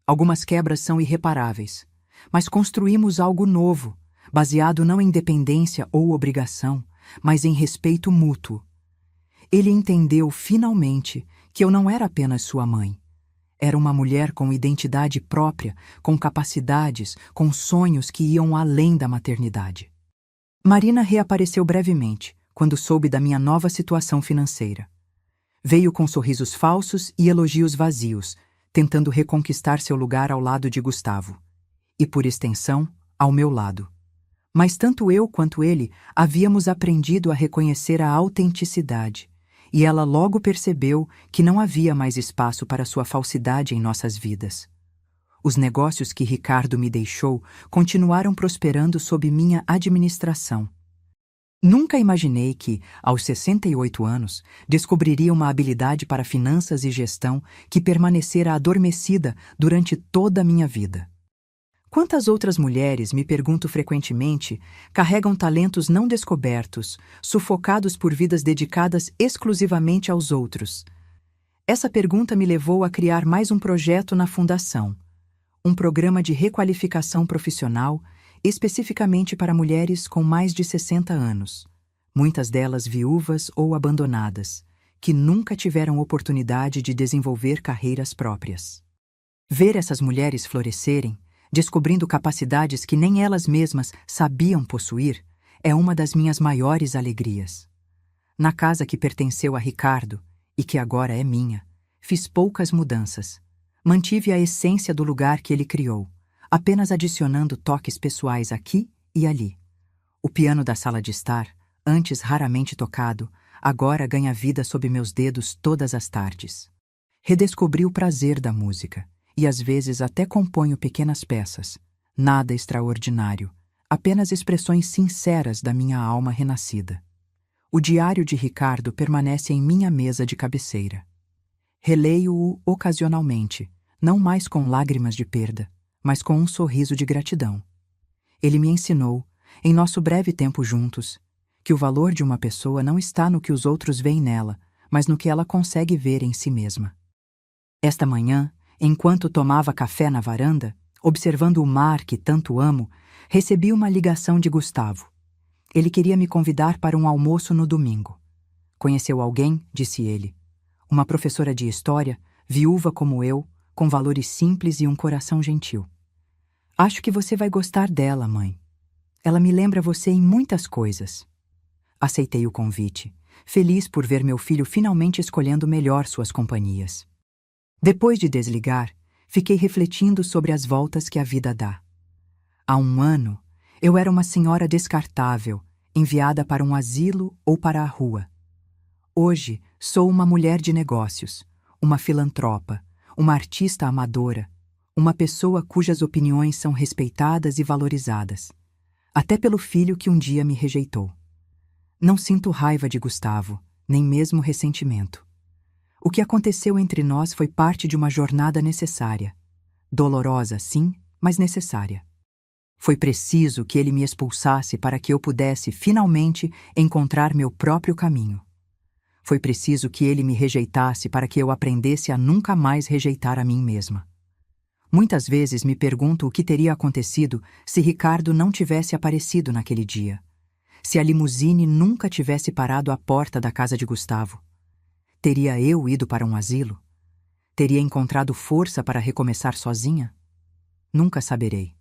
Algumas quebras são irreparáveis, mas construímos algo novo, baseado não em dependência ou obrigação, mas em respeito mútuo. Ele entendeu finalmente que eu não era apenas sua mãe. Era uma mulher com identidade própria, com capacidades, com sonhos que iam além da maternidade. Marina reapareceu brevemente, quando soube da minha nova situação financeira. Veio com sorrisos falsos e elogios vazios, tentando reconquistar seu lugar ao lado de Gustavo. E, por extensão, ao meu lado. Mas tanto eu quanto ele havíamos aprendido a reconhecer a autenticidade, e ela logo percebeu que não havia mais espaço para sua falsidade em nossas vidas. Os negócios que Ricardo me deixou continuaram prosperando sob minha administração. Nunca imaginei que, aos 68 anos, descobriria uma habilidade para finanças e gestão que permanecera adormecida durante toda a minha vida. Quantas outras mulheres, me pergunto frequentemente, carregam talentos não descobertos, sufocados por vidas dedicadas exclusivamente aos outros? Essa pergunta me levou a criar mais um projeto na Fundação, um programa de requalificação profissional especificamente para mulheres com mais de 60 anos, muitas delas viúvas ou abandonadas, que nunca tiveram oportunidade de desenvolver carreiras próprias. Ver essas mulheres florescerem, descobrindo capacidades que nem elas mesmas sabiam possuir, é uma das minhas maiores alegrias. Na casa que pertenceu a Ricardo, e que agora é minha, fiz poucas mudanças. Mantive a essência do lugar que ele criou, apenas adicionando toques pessoais aqui e ali. O piano da sala de estar, antes raramente tocado, agora ganha vida sob meus dedos todas as tardes. Redescobri o prazer da música, e às vezes até componho pequenas peças. Nada extraordinário, apenas expressões sinceras da minha alma renascida. O diário de Ricardo permanece em minha mesa de cabeceira. Releio-o ocasionalmente, não mais com lágrimas de perda, mas com um sorriso de gratidão. Ele me ensinou, em nosso breve tempo juntos, que o valor de uma pessoa não está no que os outros veem nela, mas no que ela consegue ver em si mesma. Esta manhã, enquanto tomava café na varanda, observando o mar que tanto amo, recebi uma ligação de Gustavo. Ele queria me convidar para um almoço no domingo. Conheceu alguém? Disse ele. Uma professora de história, viúva como eu, com valores simples e um coração gentil. Acho que você vai gostar dela, mãe. Ela me lembra você em muitas coisas. Aceitei o convite, feliz por ver meu filho finalmente escolhendo melhor suas companhias. Depois de desligar, fiquei refletindo sobre as voltas que a vida dá. Há um ano, eu era uma senhora descartável, enviada para um asilo ou para a rua. Hoje, sou uma mulher de negócios, uma filantropa, uma artista amadora, uma pessoa cujas opiniões são respeitadas e valorizadas, até pelo filho que um dia me rejeitou. Não sinto raiva de Gustavo, nem mesmo ressentimento. O que aconteceu entre nós foi parte de uma jornada necessária. Dolorosa, sim, mas necessária. Foi preciso que ele me expulsasse para que eu pudesse, finalmente, encontrar meu próprio caminho. Foi preciso que ele me rejeitasse para que eu aprendesse a nunca mais rejeitar a mim mesma. Muitas vezes me pergunto o que teria acontecido se Ricardo não tivesse aparecido naquele dia. Se a limusine nunca tivesse parado à porta da casa de Gustavo. Teria eu ido para um asilo? Teria encontrado força para recomeçar sozinha? Nunca saberei.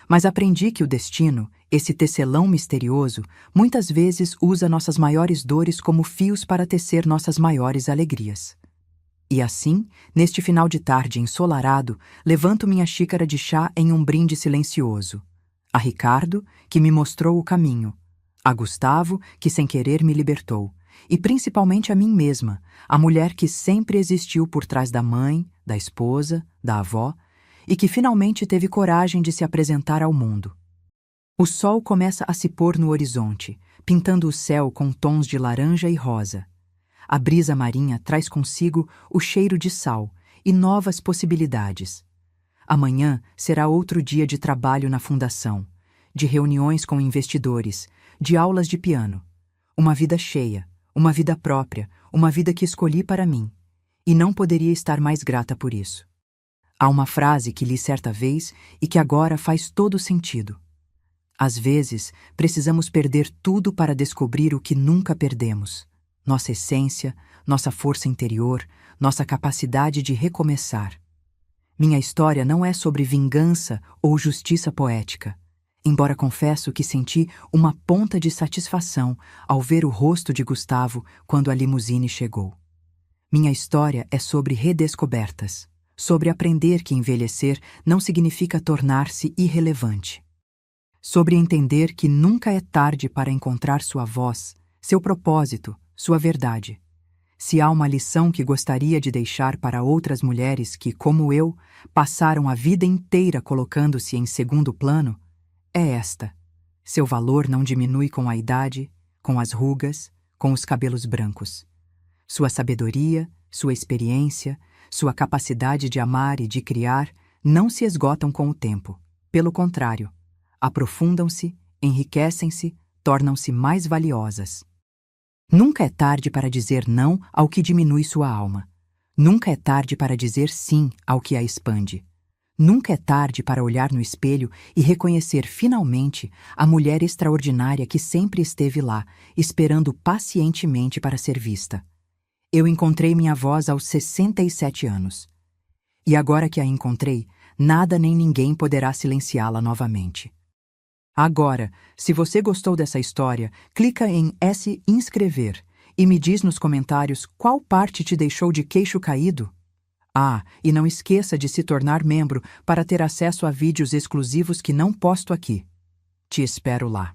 Mas aprendi que o destino, esse tecelão misterioso, muitas vezes usa nossas maiores dores como fios para tecer nossas maiores alegrias. E assim, neste final de tarde ensolarado, levanto minha xícara de chá em um brinde silencioso. A Ricardo, que me mostrou o caminho. A Gustavo, que sem querer me libertou. E principalmente a mim mesma, a mulher que sempre existiu por trás da mãe, da esposa, da avó, e que finalmente teve coragem de se apresentar ao mundo. O sol começa a se pôr no horizonte, pintando o céu com tons de laranja e rosa. A brisa marinha traz consigo o cheiro de sal e novas possibilidades. Amanhã será outro dia de trabalho na fundação, de reuniões com investidores, de aulas de piano. Uma vida cheia, uma vida própria, uma vida que escolhi para mim, e não poderia estar mais grata por isso. Há uma frase que li certa vez e que agora faz todo sentido. Às vezes, precisamos perder tudo para descobrir o que nunca perdemos. Nossa essência, nossa força interior, nossa capacidade de recomeçar. Minha história não é sobre vingança ou justiça poética, embora confesso que senti uma ponta de satisfação ao ver o rosto de Gustavo quando a limusine chegou. Minha história é sobre redescobertas, sobre aprender que envelhecer não significa tornar-se irrelevante. sobre entender que nunca é tarde para encontrar sua voz, seu propósito, sua verdade. Se há uma lição que gostaria de deixar para outras mulheres que, como eu, passaram a vida inteira colocando-se em segundo plano, é esta: seu valor não diminui com a idade, com as rugas, com os cabelos brancos. Sua sabedoria, sua experiência, sua capacidade de amar e de criar não se esgotam com o tempo. Pelo contrário, aprofundam-se, enriquecem-se, tornam-se mais valiosas. Nunca é tarde para dizer não ao que diminui sua alma. Nunca é tarde para dizer sim ao que a expande. Nunca é tarde para olhar no espelho e reconhecer finalmente a mulher extraordinária que sempre esteve lá, esperando pacientemente para ser vista. Eu encontrei minha voz aos 67 anos. E agora que a encontrei, nada nem ninguém poderá silenciá-la novamente. Agora, se você gostou dessa história, clica em inscrever e me diz nos comentários qual parte te deixou de queixo caído. Ah, e não esqueça de se tornar membro para ter acesso a vídeos exclusivos que não posto aqui. Te espero lá.